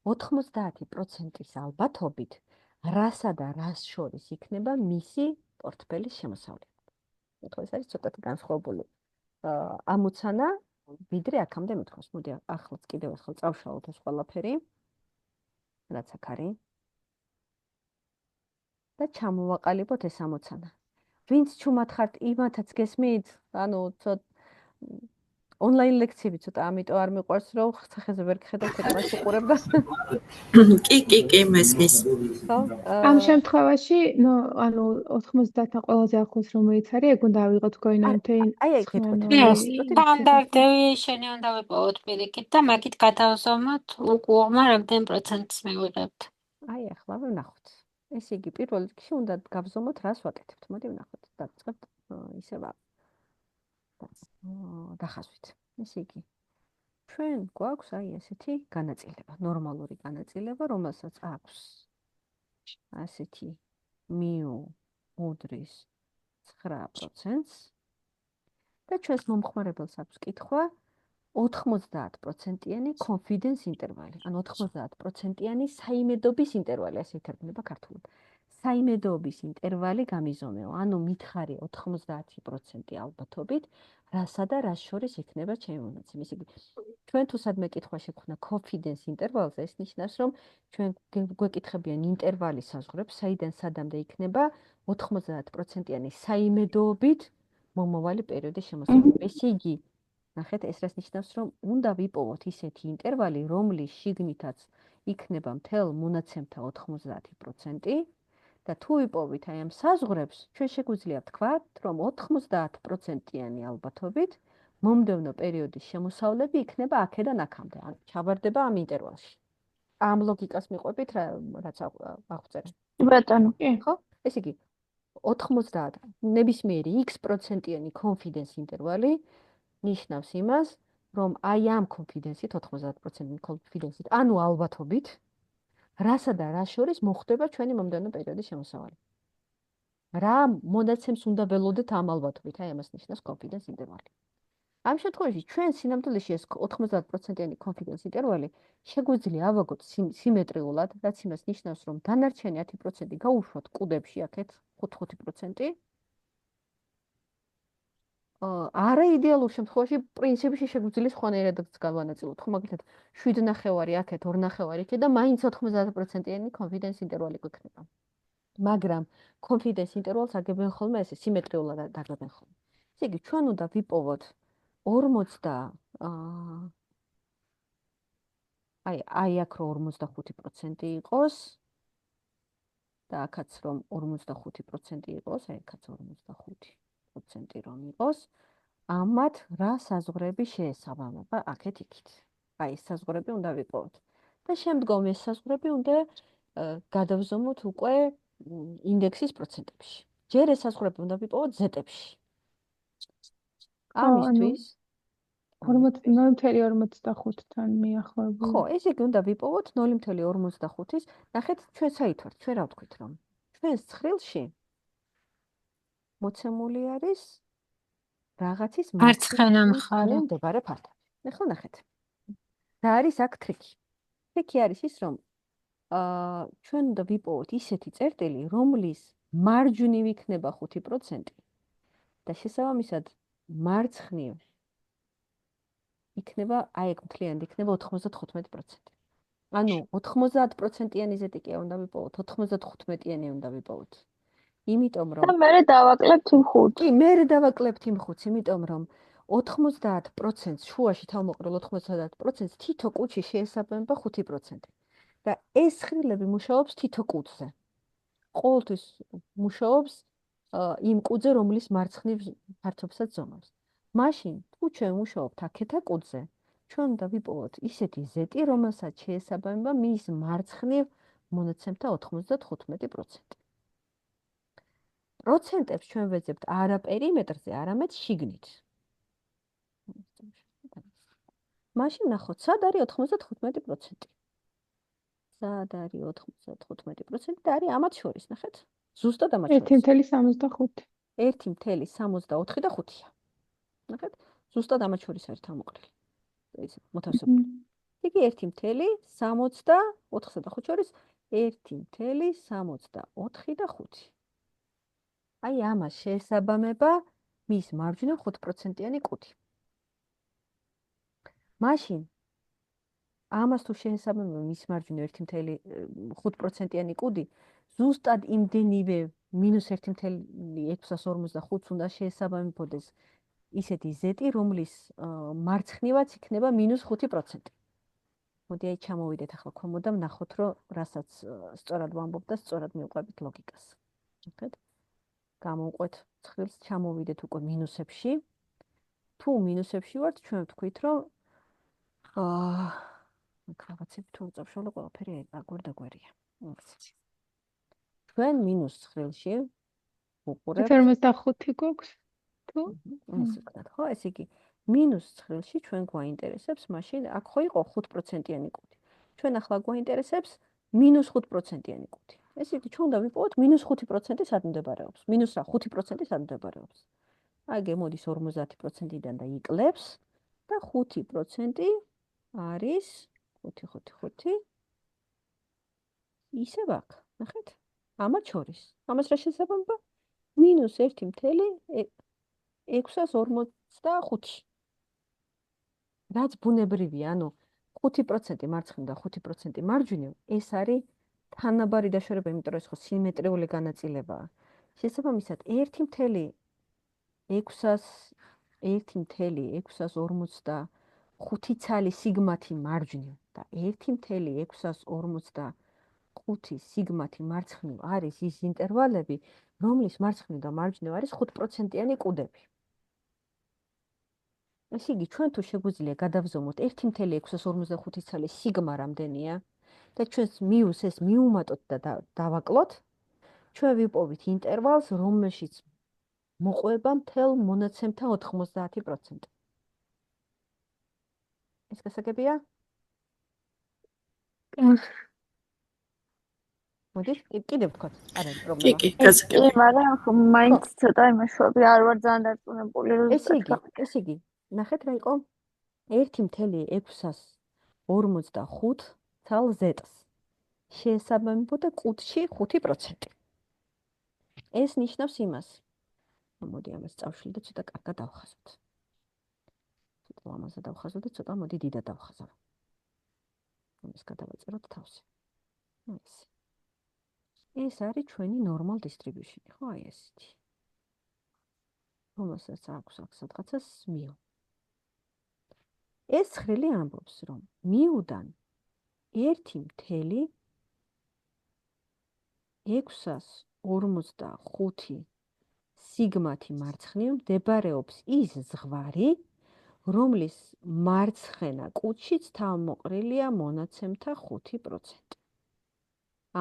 90%-ის ალბათობით რასა და რას შორის იქნება მისი პორტფელის შემოსავლიანობა. ხო, ეს არის ცოტათი განსხვავებული ამოცანა, ვიდრე აქამდე მithქოს. მოდი ახლაც კიდევ ერთხელ წავშალოთ ეს ყველაფერი. რაც აქ არის. და ჩამოვაყალიბოთ ეს ამოცანა. ვინც ჩუმად ხართ, იმათაც გესმით, ანუ ონლაინ ლექციები ცოტა ამიტომ არ მიყვარს, რომ სახეზე ვერ გხედავთ ეკრანს უყურებ და კი, მესმის. ხო? ამ შემთხვევაში, ანუ 90-თან ყველაზე ახლოს რომელიც არის, ეგ უნდა ავიღოთ going-on-tain. აი, standard deviation-ი უნდა ვიპოვოთ პირიქით და მაგით გადავზომოთ უკუღმა რამდენ პროცენტს მივიღებთ. აი, ახლა ვნახოთ. ესე იგი, პირველ რიგში უნდა გავზომოთ, რას ვაკეთებთ. მოდი ვნახოთ. დავიწყებთ ისევ დახაზვით. ესე იგი, ჩვენ გვაქვს აი ესეთი განაწილება, ნორმალური განაწილება, რომელსაც აქვს ასეთი მიუ უდრის 9%-ს და ჩვენს მომხმარებელს აქვს კითხვა 90%-იანი confidence interval-ი, ანუ 90%-იანი საიმედოობის ინტერვალი, ასე ითარგმნება ქართულად. საიმედოობის ინტერვალი გამიზომეო, ანუ მითხარი 90% ალბათობით, რასა და რას შორის იქნება ჩემი მონაცემი. ისე იგი, ჩვენ თუ სადმე კითხვა შეგხვდა confidence interval-ზე, ეს ნიშნავს, რომ ჩვენ გვეკითხებიან ინტერვალის საზღვრებს, საიდან სადამდე იქნება 90%-იანი საიმედოობით მომავალი პერიოდის შემოსავლიანობა. ესე იგი, ნახეთ, ეს რას ნიშნავს, რომ უნდა ვიპოვოთ ისეთი ინტერვალი, რომლის შიგნითაც იქნება მთელ მონაცემთა 90% და თუ ვიპოვით აი ამ საზღვრებს, ჩვენ შეგვიძლია ვთქვათ, რომ 90%-იანი ალბათობით მომდევნო პერიოდის შემოსავლები იქნება აქედან აქამდე, ანუ ჩავარდება ამ ინტერვალში. ამ ლოგიკას მიყვებით, რაც აღვწერე. ბატონო, ხო? ესე იგი, 90 ნებისმიერი x%-იანი confidence ინტერვალი ნიშნავს იმას, რომ აი ამ confidence-ით 90%-იანი confidence-ით, ანუ ალბათობით, რასა და რას შორის მოხდება ჩვენი მომდევნო პერიოდის შემოსავალი. რა მონაცემს უნდა ველოდეთ ამ ალბათობით, აი ამას ნიშნავს confidence interval-ი. ამ შემთხვევაში ჩვენ სინამდვილეში ეს 90%-იანი confidence interval-ი შეგვიძლია ავაგოთ სიმეტრიულად, რაც იმას ნიშნავს, რომ დანარჩენი 10% გაუშვოთ კუდებში აქეთ 5%. არა იდეალურ შემთხვევაში პრინციპში შეგვიძლია სხვანაირადაც გავანაწილოთ. ხო, მაგალითად 7.5 აქეთ, 2.5 იქეთ და მაინც 90%-იანი confidence interval-ი გვექნება. მაგრამ confidence interval-ს აგებენ ხოლმე ესე სიმეტრიულად დაგებენ ხოლმე. ესე იგი, ჩვენ უნდა ვიპოვოთ აი აქ რომ 45% იყოს და აქაც რომ 45% იყოს, აი აქაც 45% რომ იყოს, ამათ რა საზღვრები შეესაბამება აქეთ იქით. აი ეს საზღვრები უნდა ვიპოვოთ. და შემდგომ ეს საზღვრები უნდა გადავზომოთ უკვე ინდექსის პროცენტებში. ჯერ ეს საზღვრები უნდა ვიპოვოთ ზეტებში. ამისთვის 0.45-თან მიახლოებული. ხო, ესე იგი უნდა ვიპოვოთ 0.45-ის. ნახეთ, ჩვენ საით ვართ? ჩვენ რა ვთქვით, რომ ჩვენს ცხრილში მოცემული არის რაღაცის მარცხენა მხარე. მდებარე ფართობი. ახლა ნახეთ. რა არის აქ ტრიკი? ტრიკი არის ის, რომ ჩვენ უნდა ვიპოვოთ ისეთი წერტილი, რომლის მარჯვნივ იქნება 5% და შესაბამისად მარცხნივ იქნება, აი ეგ მთლიანად იქნება 95%. ანუ 90%-იანი ზეტიკი უნდა ვიპოვოთ, 95-იანი უნდა ვიპოვოთ. იმიტომ რომ და მე დავაკლებთ იმ 5. კი, მე დავაკლებთ იმ 5-ს, იმიტომ რომ 90%-ს შუაში თავმოყრილ 90%-ს თითო კუჩი შეესაბამება 5%. და ეს ცხრილები მუშაობს თითო კუთხზე. ყოველთვის მუშაობს იმ კუთხზე, რომლის მარცხნივ ფართობსაც ზომავს. მაშინ, თუ ჩვენ მუშაობთ აქეთა კუთხზე, ჩვენ უნდა ვიპოვოთ ისეთი ზეტი, რომელსაც შეესაბამება მის მარცხნივ მონაცემთა 95%. პროცენტებს ჩვენ ვეძებთ არა პერიმეტრზე, არამედ შიგნით. მაშინ ნახოთ, სად არის 95%. სად არის 95% და არის ამათ შორის, ნახეთ. ზუსტად ამათ შორის. 1.75. 1.64 და 5-ია. ნახეთ, ზუსტად ამათ შორის არის თავმოყრილი. ეს მოთავსებული. იგი 1.64 და 5 შორის 1.64 და 5. აი ამას შეესაბამება მის მარჯვნივ 5%-იანი კუდი. მაშინ ამას თუ შეესაბამება მის მარჯვნივ 1.5%-იანი კუდი, ზუსტად იმდენივე -1.645-ს უნდა შეესაბამებოდეს ისეთი ზეტი, რომლის მარცხნივაც იქნება -5%. მოდი აი ჩამოვიდეთ ახლა ქვემოთ და ვნახოთ, რომ რასაც სწორად ვამბობ და სწორად მივყვებით ლოგიკას. ნახეთ. გამოვყვეთ ცხრილს, ჩამოვიდეთ უკვე მინუსებში. თუ მინუსებში ვართ, ჩვენ ვთქვით, რომ რაღაცები თუ უწავშალო ყველაფერი აგვერდაგვერია. ჩვენ მინუს ცხრილში ვუყურებთ 45 გვაქვს. თუ ეს ვქნათ, ხო, ესე იგი მინუს ცხრილში ჩვენ გვაინტერესებს, მაშინ აქ ხო იყო 5%-იანი კუდი. ჩვენ ახლა გვაინტერესებს -5%-იანი კუდი. ესე იგი ჩვენ უნდა ვიპოვოთ -5% სად მდებარეობს. -5% სად მდებარეობს. აი გემოდის 50%-დან და იკლებს და 5% არის 5. ისევ აქ, ნახეთ? ამათ შორის. ამას რა შესაბამება? -1.645. რაც ბუნებრივია, ანუ 5% მარცხნივ და 5% მარჯვნივ, ეს არის თანაბარი დაშორება, იმიტომ რომ ეს ხო სიმეტრიული განაწილებაა. შესაბამისად 1.645 ცალი სიგმათი მარჯვნივ და 1.645 სიგმათი მარცხნივ არის ის ინტერვალები, რომლის მარცხნივ და მარჯვნივ არის 5%-იანი კუდები. ესე იგი, ჩვენ თუ შეგვიძლია გადავზომოთ 1.645 ცალი სიგმა რამდენია და ჩვენს მიუს ეს მიუმატოთ და დავაკლოთ, ჩვენ ვიპოვით ინტერვალს, რომელშიც მოყვება მთელ მონაცემთა 90%. ეს გასაგებია? მოდით, კიდევ ვთქვათ, არ არის კი, პრობლემა. კი, გასაგები. მაგრამ მაინც ცოტა იმეშვები არ ვარ ძალიან დარწმუნებული რომ ესე იგი, ნახეთ რა იყო 1.645 ცალ ზეტს შეესაბამებოდა კუთხში 5%. ეს ნიშნავს იმას. მოდი ამას წავშლი და ცოტა კარგად დავხაზოთ. ცოტა ლამაზად დავხაზოთ და ცოტა მოდი დიდად დავხაზავ. ამას გადავაწეროთ თავზე. ეს არის ჩვენი normal distribution, ხო, აი ესეთი. რომელსაც აქვს სადღაცას მიუ. ეს ცხრილი ამბობს, რომ მიუდან 1.645 სიგმათი მარცხნივ მდებარეობს ის ზღვარი, რომლის მარცხენა კუთხეც თავმოყრილია მონაცემთა 5%.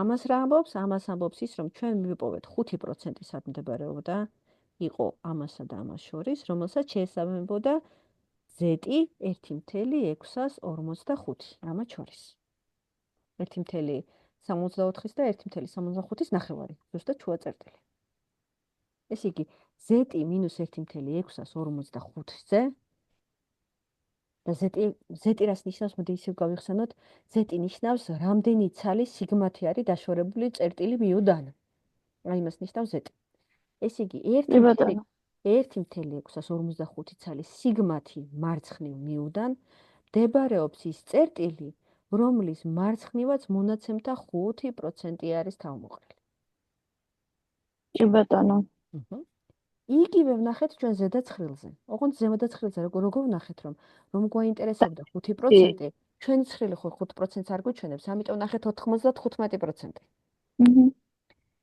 ამას რა ამბობს? ამას ამბობს ის, რომ ჩვენ მივიპოვეთ 5% სად მდებარეობდა, იყო ამასა და ამას შორის, რომელსაც შეესაბამებოდა z1.645 ამათ შორის. 1.74 და 1.75 ნახევარი, ზუსტად შუა წერტილი. ეს იგი z-1.645-ზე და z რას ნიშნავს, მოდი ისევ გავიხსენოთ, z ნიშნავს რამდენი ცალი სიგმათი არის დაშორებული წერტილი მიუდან. აი იმას ნიშნავს z. ეს იგი 1.645 ცალი სიგმათი მარცხნივ მიუდან მდებარეობს ის წერტილი, რომლის მარცხნივაც მონაცემთა 5% არის თავმოყრილი. კი ბატონო. იგივე ვნახეთ ჩვენ ზედაცხრილზე. ოღონდ ზემოდაცხრილზე როგორ ვნახეთ, რომ გვაინტერესებდა 5%, ჩვენი ცხრილი ხო 5%-ს არ გვიჩვენებს, ამიტომ ვნახეთ 95%.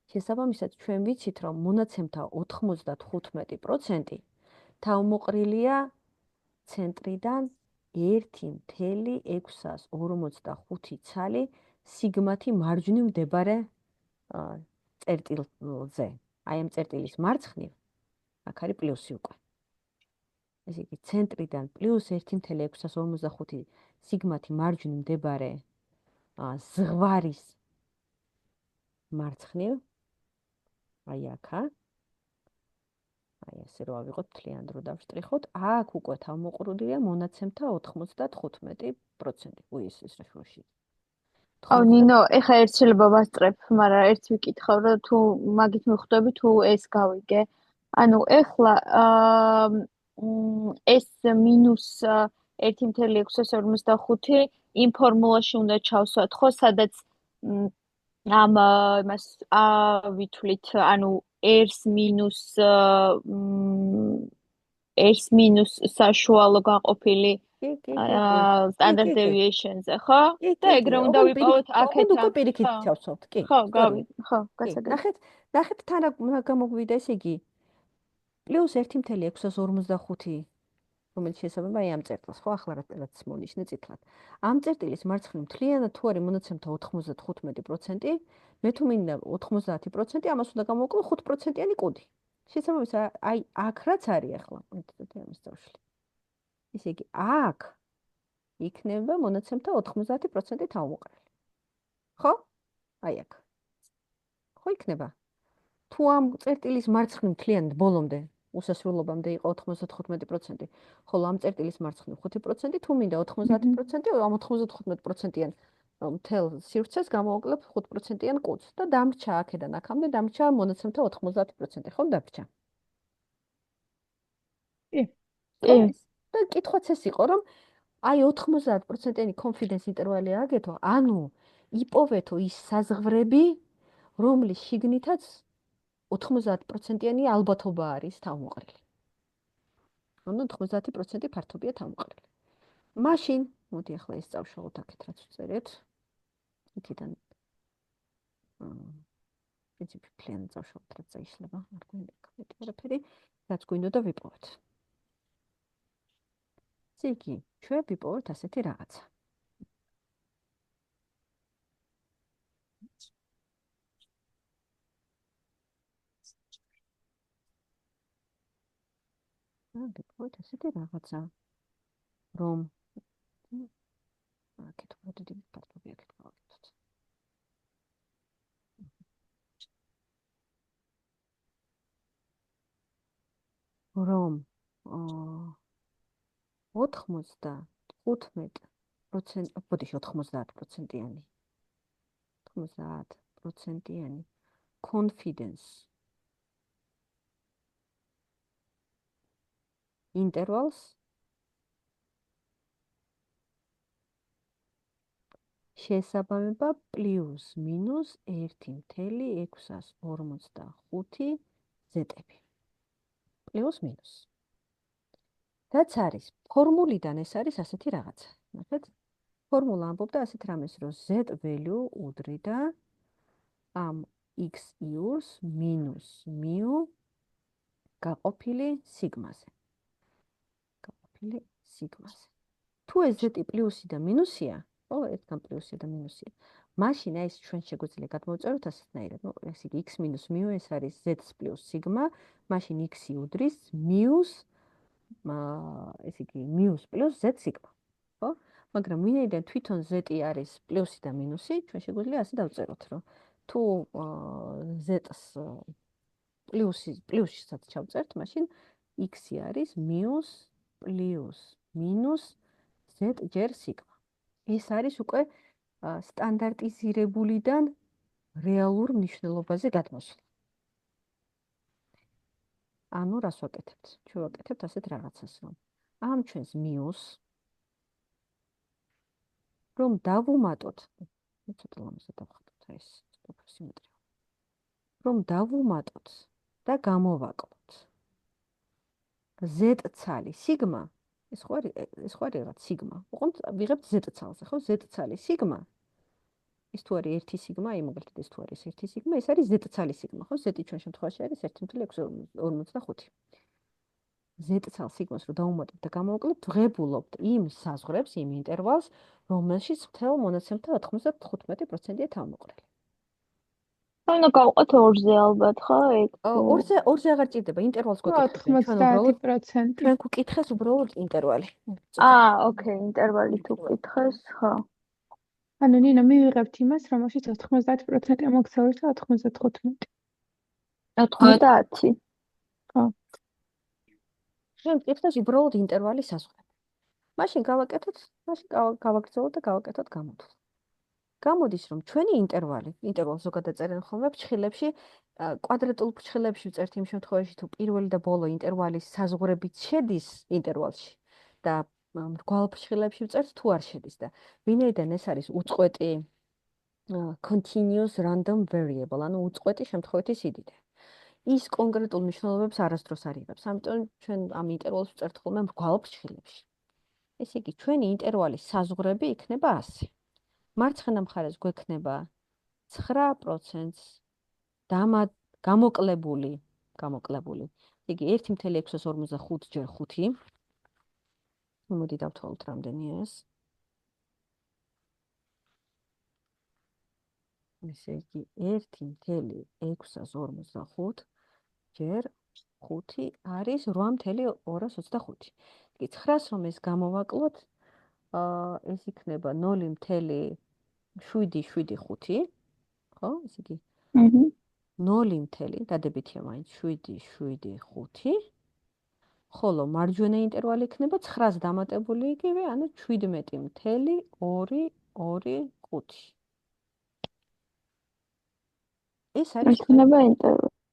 შესაბამისად, ჩვენ ვიცით, რომ მონაცემთა 95% თავმოყრილია ცენტრიდან 1.645 ცალი სიგმათი მარჯვნივ მდებარე წერტილზე. აი ამ წერტილის მარცხნივ აქ არის პლუსი უკვე. ესე იგი, ცენტრიდან პლუს 1.645 სიგმათი მარჯვნივ მდებარე ზღვარის მარცხნივ, აი აქა, აი ასე რომ ავიღოთ მთლიან დრო დავშტრიხოთ, აქ უკვე თავმოყრილია მონაცემთა 95%. ეს რა შუაში. აუ ნინო, ეხა ერთშელება ვასწრებ, მაგრამ ერთ ვიკითხავ, რომ თუ მაგით მიხვდები თუ ეს გავიგე. ანუ ეხლა ეს მინუს 1.645 იმ ფორმულაში უნდა ჩავსვათ, ხო, სადაც ამ იმას ვითვლით, ანუ erс minus საშუალო გაყოფილი standard deviation-ზე, ხო? და ეგრე უნდა ვიპოვოთ აქეთ. უკვე პირიქით ჩავსვათ, კი. ხო, ხო, გასაგებია. ნახეთ თან რა გამოგვივიდა, ესე იგი პლუს 1.645, რომელიც შესაბამება აი ამ წერტილს, ხო, ახლა რაც მონიშნე წითლად. ამ წერტილის მარცხნივ მთლიანად თუ არის მონაცემთა 95%, მე თუ მინდა 90%, ამას უნდა გამოვაკლო 5%-იანი კუდი. შესაბამისად, აი აქ რაც არის ახლა, მეტად ამას დავშლი. ესე იგი, აქ იქნება მონაცემთა 90% თავმოყრილი. ხო? აი აქ. ხო იქნება? თუ ამ წერტილის მარცხნივ მთლიანად ბოლომდე უსასრულობამდე იყო 95%, ხოლო ამ წერტილის მარცხნივ 5%, თუ მინდა 90%, ამ 95%-იან მთელ სივრცეს გამოვაკლებ 5%-იან კუდს და დამრჩა აქედან აქამდე დამრჩა მონაცემთა 90%, ხო დამრჩა? კი. და კითხვაც ეს იყო, რომ აი 90%-იანი confidence interval-ი აგეთო, ანუ იპოვეთო ის საზღვრები, რომლის შიგნითაც 90%-იანი ალბათობა არის თავმოყრილი. ანუ 90% ფართობია თავმოყრილი. მაშინ, მოდი ახლა ეს წავშალოთ აქეთ რაც ვწერეთ. იქიდან პრინციპი პლანი წავშალოთ რაც შეიძლება, არ გვინდა მეტი არაფერი, რაც გვინდოდა ვიპოვოთ. ესე იგი, ჩვენ ვიპოვოთ ასეთი რაღაცა. ვიპოვოთ ასეთი რაღაცა, რომ აქეთ მოდიდი ფართობი აქეთ გავაკეთოთ. რომ 95%, ბოდიში 90%-იანი 90%-იანი confidence intervals შესაბამება პლუს მინუს 1.645 ზეტები. პლუს მინუს. რაც არის ფორმულიდან ეს არის ასეთი რაღაცა. ნახეთ? ფორმულა ამბობდა ასეთ რამეს, რომ z value უდრიდა ამ x iurs minus mu გაყოფილი სიგმაზე. გაყოფილი სიგმაზე. თუ ეს z პლუსი და მინუსია, ხო, ერთგან პლუსია და მინუსია. მაშინ აი ეს ჩვენ შეგვიძლია გადმოვწეროთ ასეთნაირად. ნუ ეს იგი x minus mu ეს არის z plus sigma, მაშინ x უდრის mu-ს ეს იგი mu-ს plus z sigma. ხო? მაგრამ ვინაიდან თვითონ z არის პლუსი და მინუსი, ჩვენ შეგვიძლია ასე დავწეროთ, რომ თუ z-ს პლუსისაც ჩავწერთ, მაშინ x არის mu-ს plus minus z ჯერ sigma. ეს არის უკვე სტანდარტიზირებულიდან რეალურ მნიშვნელობაზე გადმოსვლა. ანუ რას ვაკეთებთ? ჩვენ ვაკეთებთ ასეთ რაღაცას, რომ ამ ჩვენს mu-ს რომ დავუმატოთ, ცოტა ლამაზად დავხატოთ ეს პროფესიметრია. რომ დავუმატოთ და გამოვაკლოთ. z ცალი sigma, ეს ხო არის რაღაც sigma. უყურთ, ვიღებთ z ცალზე, ხო? z ცალი sigma. ეს თუ არის 1 sigma, აი მაგალითად ეს თუ არის 1 sigma, ეს არის z ცალი sigma, ხო? z ჩვენ შემთხვევაში არის 1.645. z ცალ sigma-ს რომ დავუმატებთ და გამოვაკლებთ, ვღებულობთ იმ საზღვრებს, იმ ინტერვალს, რომელშიც მთელ მონაცემთა 95%-ია თავმოყრილი. ანუ გავყოთ 2-ზე ალბათ, ხო? ეგ 2-ზე აღარ ჭირდება, ინტერვალს გვეკითხებიან. ჩვენ უბრალოდ 90%. ჩვენ გვკითხეს უბრალოდ ინტერვალი. ოკეი, ინტერვალი თუ გკითხეს, ხო. ანუ ნინო მივიღებთ იმას, რომელშიც 90%-ია მოქცეული და 95. 90. ჩვენ გვკითხეს უბრალოდ ინტერვალი საზღვრები. მაშინ გავაგრძელოთ და გავაკეთოთ გამოთვლა. გამოდის, რომ ჩვენი ინტერვალს ზოგადად წერენ ხოლმე ფრჩხილებში, კვადრატულ ფრჩხილებში ვწერთ იმ შემთხვევაში, თუ პირველი და ბოლო ინტერვალის საზღვრებიც შედის ინტერვალში და მრგვალ ფრჩხილებში ვწერთ, თუ არ შედის და ვინაიდან ეს არის უწყვეტი continuous random variable, ანუ უწყვეტი შემთხვევითი სიდიდე. ის კონკრეტულ მნიშვნელობებს არასდროს არ იღებს, ამიტომ ჩვენ ამ ინტერვალს ვწერთ ხოლმე მრგვალ ფრჩხილებში. ესე იგი, ჩვენი ინტერვალის საზღვრები იქნება ასე. მარცხენა მხარეს გვექნება 9%-ს გამოკლებული. იგი 1.645 ჯერ 5. მოდი დავთვალოთ რამდენია ეს. ესე იგი 1.645 ჯერ 5 არის 8.225. იგი 9-ს რომ ეს გამოვაკლოთ, ეს იქნება 0.775, ხო? ეს იგი 0. დადებითია მაინც 7.75. ხოლო მარჯვენა ინტერვალი იქნება 9-ს დამატებული იგივე, ანუ 17.225.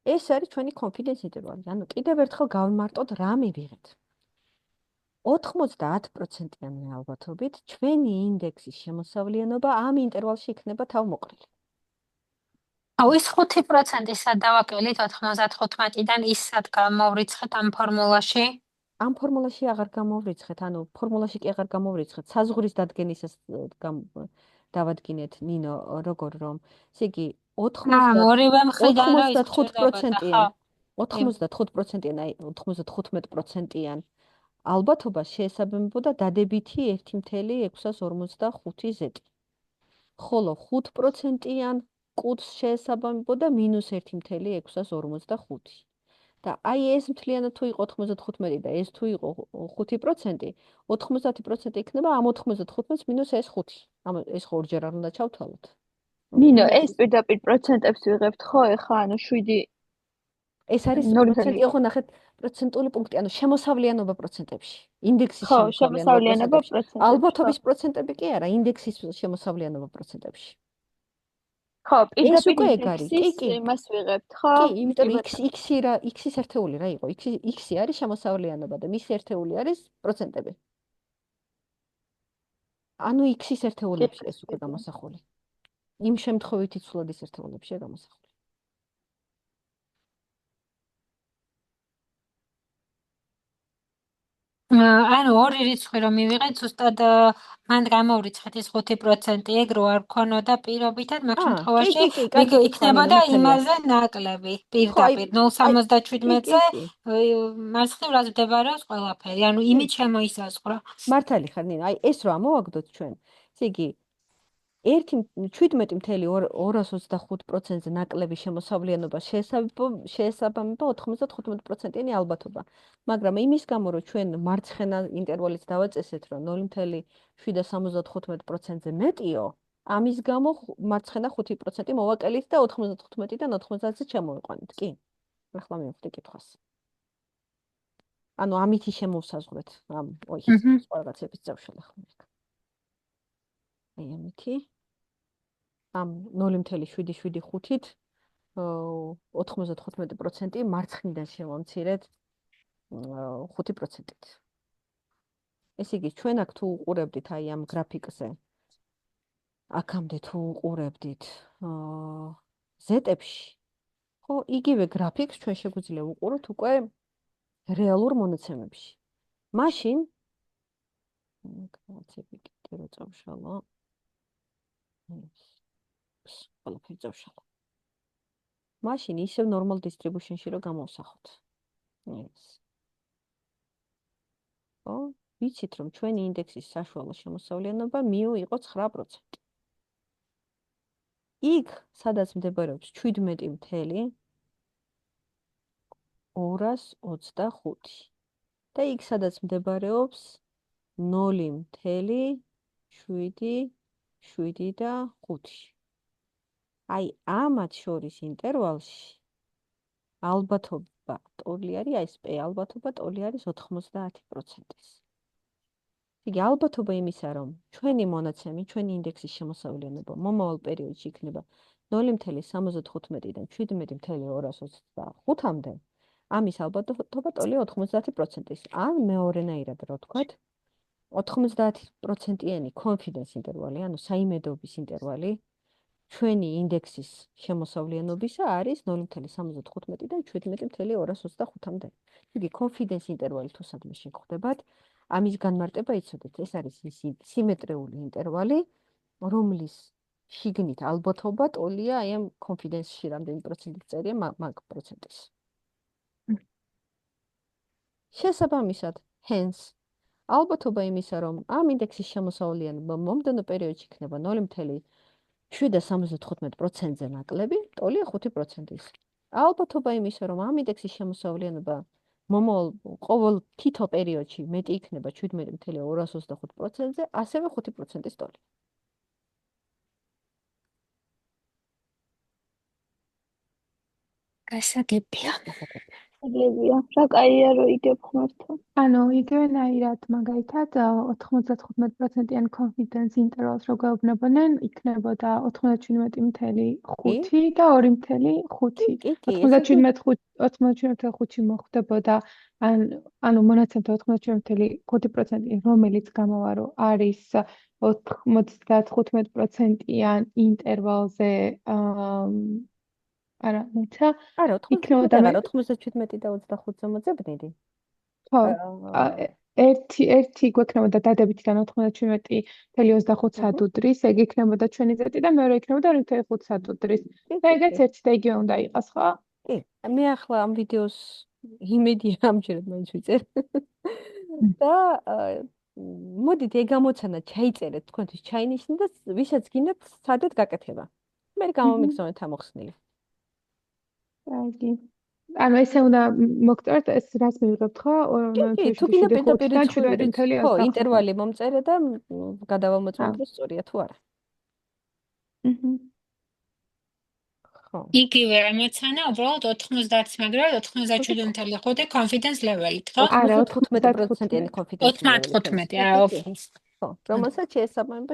ეს არის ჩვენი confidence interval. ანუ კიდევ ერთხელ გავიმარტოთ რა მივიღეთ. 90%-იანი ალბათობით ჩვენი ინდექსის შემოსავლიანობა ამ ინტერვალში იქნება თავმოყრილი. აუ ის 5% სად დავაკელით 95-დან ის სად გამოვრიცხეთ ამ ფორმულაში? ამ ფორმულაში აღარ გამოვრიცხეთ, ანუ ფორმულაში კი აღარ გამოვრიცხეთ, საზღვრის დადგენისას დავადგინეთ ნინო, როგორ რომ, ესე იგი 95%-იან ალბათობას შეესაბამებოდა დადებითი 1.645 ზეტი. ხოლო 5%-იან კუდს შეესაბამებოდა -1.645. და აი ეს მთლიანად თუ იყო 95 და ეს თუ იყო 5%, 90% იქნება ამ 95-ს მინუს ეს 5. ეს ხო ორჯერ არ უნდა ჩავთვალოთ. ნინო, ეს პირდაპირ პროცენტებს ვიღებთ ხო? ეხლა ანუ 7 ეს არის პროცენტი, ხო ნახეთ, პროცენტული პუნქტი, ანუ შემოსავლიანობა პროცენტებში. ინდექსის შემოსავლიანობა პროცენტებში. ალბათობის პროცენტები კი არა, ინდექსის შემოსავლიანობა პროცენტებში. ხო, პირდაპირ ინდექსის იმას ვიღებთ, ხო? კი, იმიტომ x-ის ერთეული რა იყო? x-ი არის შემოსავლიანობა და მისი ერთეული არის პროცენტები. ანუ x-ის ერთეულებში ეს უკვე გამოსახული. იმ შემთხვევითი ცვლადის ერთეულებშია გამოსახული. ანუ ორი რიცხვი რომ მივიღეთ, ზუსტად მან გამოვრიცხეთ ის 5%, ეგ რო არ გქონოდა პირობითად, მაგ კი, შემთხვევაში კი, კარგი კითხვა, ამან იქნებოდა მართალია. იმაზე ნაკლები, ხო, პირდაპირ კი, 0.77-ზე კი. მარცხნივ მდებარეობს ყველაფერი, ანუ იმით შემოისაზღვრა. მართალი ხარ, ნინო, ეს რო ამოვაგდოთ ჩვენ. ესე იგი 17.225%-ზე ნაკლები შემოსავლიანობა შეესაბამება 95%-იანი ალბათობა. მაგრამ იმის გამო, რომ ჩვენ მარცხენა ინტერვალით დავაწესეთ, რომ 0.775%-ზე მეტიო, ამის გამო მარცხენა 5% მოვაკელით და 95-დან 90-ზე ჩამოვიყვანეთ, კი? ახლა მივხვდი კითხვას. ანუ ამითი შემოვსაზღვრეთ ამ სხვა რაღაცების წავშალ ახლა. აი ამითი. ამ 0.775-ით 95% მარცხნიდან შევამცირეთ 5%-ით. ესე იგი, ჩვენ აქ თუ უყურებდით აი ამ გრაფიკზე, აქამდე თუ უყურებდით ზეტებში, ხო, იგივე გრაფიკს ჩვენ შეგვიძლია ვუყუროთ უკვე რეალურ მონაცემებში. მაშინ რაღაცები კიდე რო წავშალო. ყველაფერი წავშალო. მაშინ ისევ normal distribution-ში რო გამოვსახოთ. ეს. ხო, ვიცით რომ ჩვენი ინდექსის საშუალო შემოსავლიანობა μ იყო 9%. იქ, სადაც მდებარეობს 17.225 და იქ, სადაც მდებარეობს 0.775. აი, ამათ შორის ინტერვალში ალბათობა ტოლი არის, აი ეს P ალბათობა ტოლი არის 90%-ის. იგი ალბათობა იმისა, რომ ჩვენი მონაცემი, ჩვენი ინდექსის შემოსავლიანობა მომავალ პერიოდში იქნება 0.75-დან 17.225-მდე, ამის ალბათობა ტოლია 90%-ის. ან მეორენაირად რო ვთქვათ, 90%-იანი confidence interval, ანუ საიმედოობის ინტერვალი ჩვენი ინდექსის შემოსავლიანობისა არის 0.75-დან 17.225-მდე. იგი confidence interval თუ სადმე შეგხვდებათ, ამის განმარტება იცოდეთ, ეს არის ის სიმეტრიული ინტერვალი, რომლის შიგნით ალბათობა ტოლია აი ამ confidence-ში რამდენი პროცენტით წერია მაგ პროცენტის. შესაბამისად, hence ალბათობა იმისა, რომ ამ ინდექსის შემოსავლიანობა მომდევნო პერიოდში იქნება 0.775%-ზე ნაკლები, ტოლია 5%-ის. ალბათობა იმისა, რომ ამ ინდექსის შემოსავლიანობა მომავალ ყოველ თითო პერიოდში მეტი იქნება 17.225%-ზე, ასევე 5%-ის ტოლი. გასაგებია. გასაგებია. რა კაია რომ იგებ ხმართო. ანუ იგივენაირად მაგალითად 95%-იან confidence intervals რო გვეუბნებოდნენ, იქნებოდა 97.5 და 2.5. 97.5 მოხდებოდა ანუ მონაცემთა 97.5%, რომელიც გამოვარო არის 95%-იან ინტერვალზე არა, მოიცა. არა, 97 და 25-ზე მოძებნიდი. ხო. ერთი გვექნებოდა დადებითიდან 97.25 სადუდრის, ეგ იქნებოდა ჩვენი ზეტი და მეორე იქნებოდა 2.5 სადუდრის. და ეგეც ერთი და იგივე უნდა იყოს, ხო? კი, მე ახლა ამ ვიდეოს იმედია ამჯერად მაინც ვიწერ. და მოდით ეგ გამოცანა ჩაიწერეთ თქვენთვის ჩაინიშნეთ და ვისაც გინდათ სადეთ გაკეთება. მე გამომიგზავნეთ ამ მოხსნილი. კარგი. ანუ ესე უნდა მოგწერთ ეს რაც მივიღებთ, ხო? კი, თუ გინდა პირდაპირ და 17.25. ხო, ინტერვალი მომწერე და გადავამოწმოთ რომ სწორია თუ არა. ხო. იგივე ამოცანა, უბრალოდ 90-ს მაგრამ 97.5 confidence level-ით, ხო? არა, 95%-იანი confidence level-ით. 95, ხო, რომელსაც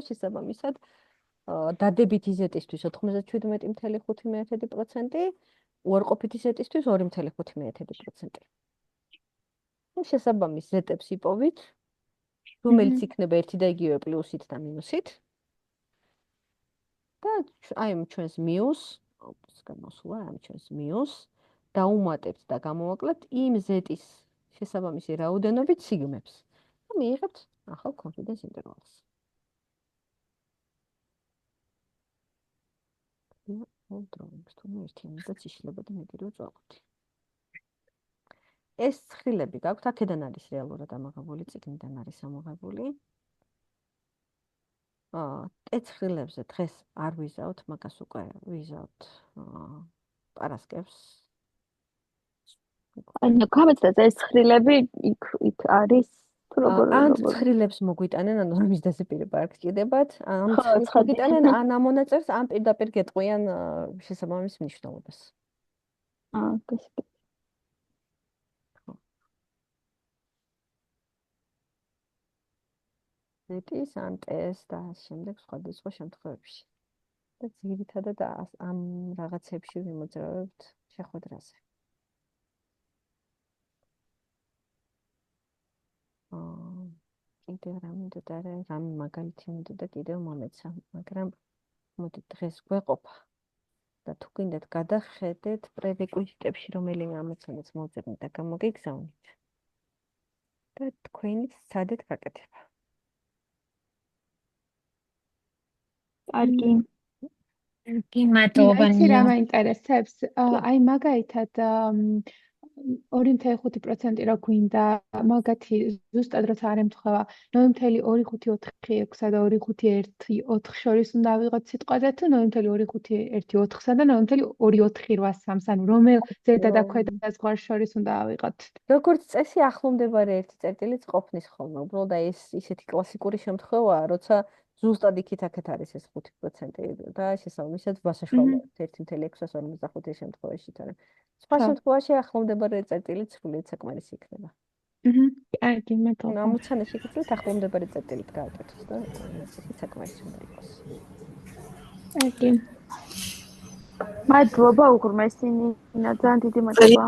შესაბამისად დადებითი ზეტისთვის 97.5%, უარყოფითი ზეტისთვის 2.5%. შესაბამის ზეტებს იპოვით, რომელიც იქნება ერთი და იგივე პლუსით და მინუსით. და აი ჩვენს მიუს, გამოსულა ამ ჩვენს მიუს დაუმატებთ და გამოვაკლებთ იმ ზეტის შესაბამისი რაოდენობით სიგმებს. და მიიღებთ ახალ confidence intervals. all drawings თუ ერთიანად იშლება და მეგერო წვალობთ. ეს ცხრილები გაქვთ, აქედან არის რეალურად ამაღებული, წიგნიდან არის ამაღებული. ეს ცხრილებზე დღეს არ ვიზავთ, მაგას უკვე ვიზავთ პარასკევს. ანუ გამეცდათ ეს ცხრილები იქ არის თუ როგორ ან ცხრილებს მოგვიტანენ, ანუ რომ ის დასაპირება არ გჭირდებათ, ან ხო, ცხრილებს ცხადია. მოგვიტაnen, ან ამ მონაწერს, ან პირდაპირ გეტყვიან შესაბამის მნიშვნელობას. გასაგებია. ზეტის ან ტეს და შემდეგ სხვადასხვა შემთხვევებში. და ძირითადად ამ რაღაცებში ვიმოძრავებთ შეხვედრაზე. კიდევ რა მინდოდა რამ მაგალითი მინდოდა კიდევ მომეცა, მაგრამ მოდით დღეს გვეყოფა და თუ გინდათ გადახედეთ პრერეკვიზიტებში რომელიმე ამოცანაც მოვწერნით და გამოგიგზავნით და თქვენი სცადეთ გაკეთება. კარგი. მადლობა იცი რა ნია. მაინტერესებს? აი მაგალითად 2.5% რა გვინდა, მაგათი ზუსტად როცა არ ემთხვევა 0.254 და 2.51 შორის უნდა ავიღოთ სიტყვაზე თუ 0.254-სა და 0.248-3, ანუ რომელ ზედა და ქვედა ზღვარ შორის უნდა ავიღოთ? როგორც წესი ახლომდებარე 1 ყოფნის ხოლმე. უბრალოდ აი ეს ისეთი კლასიკური შემთხვევაა, როცა ზუსტად იქით-აქეთ არის ეს 5% და შესაბამისად ვასაშუალებთ 1.645 შემთხვევაში თან. სხვა შემთხვევაში ახლომდებარე წერტილი ცვლილით საკმარისი იქნება. კარგი, მადლობა. ამოცანაში გიწევთ ახლომდებარე წერტილით გააკეთოთ და ისეთი საკმარისი უნდა იყოს. კარგი. მადლობა უღრმესი ნინა, ძალიან დიდი მადლობა.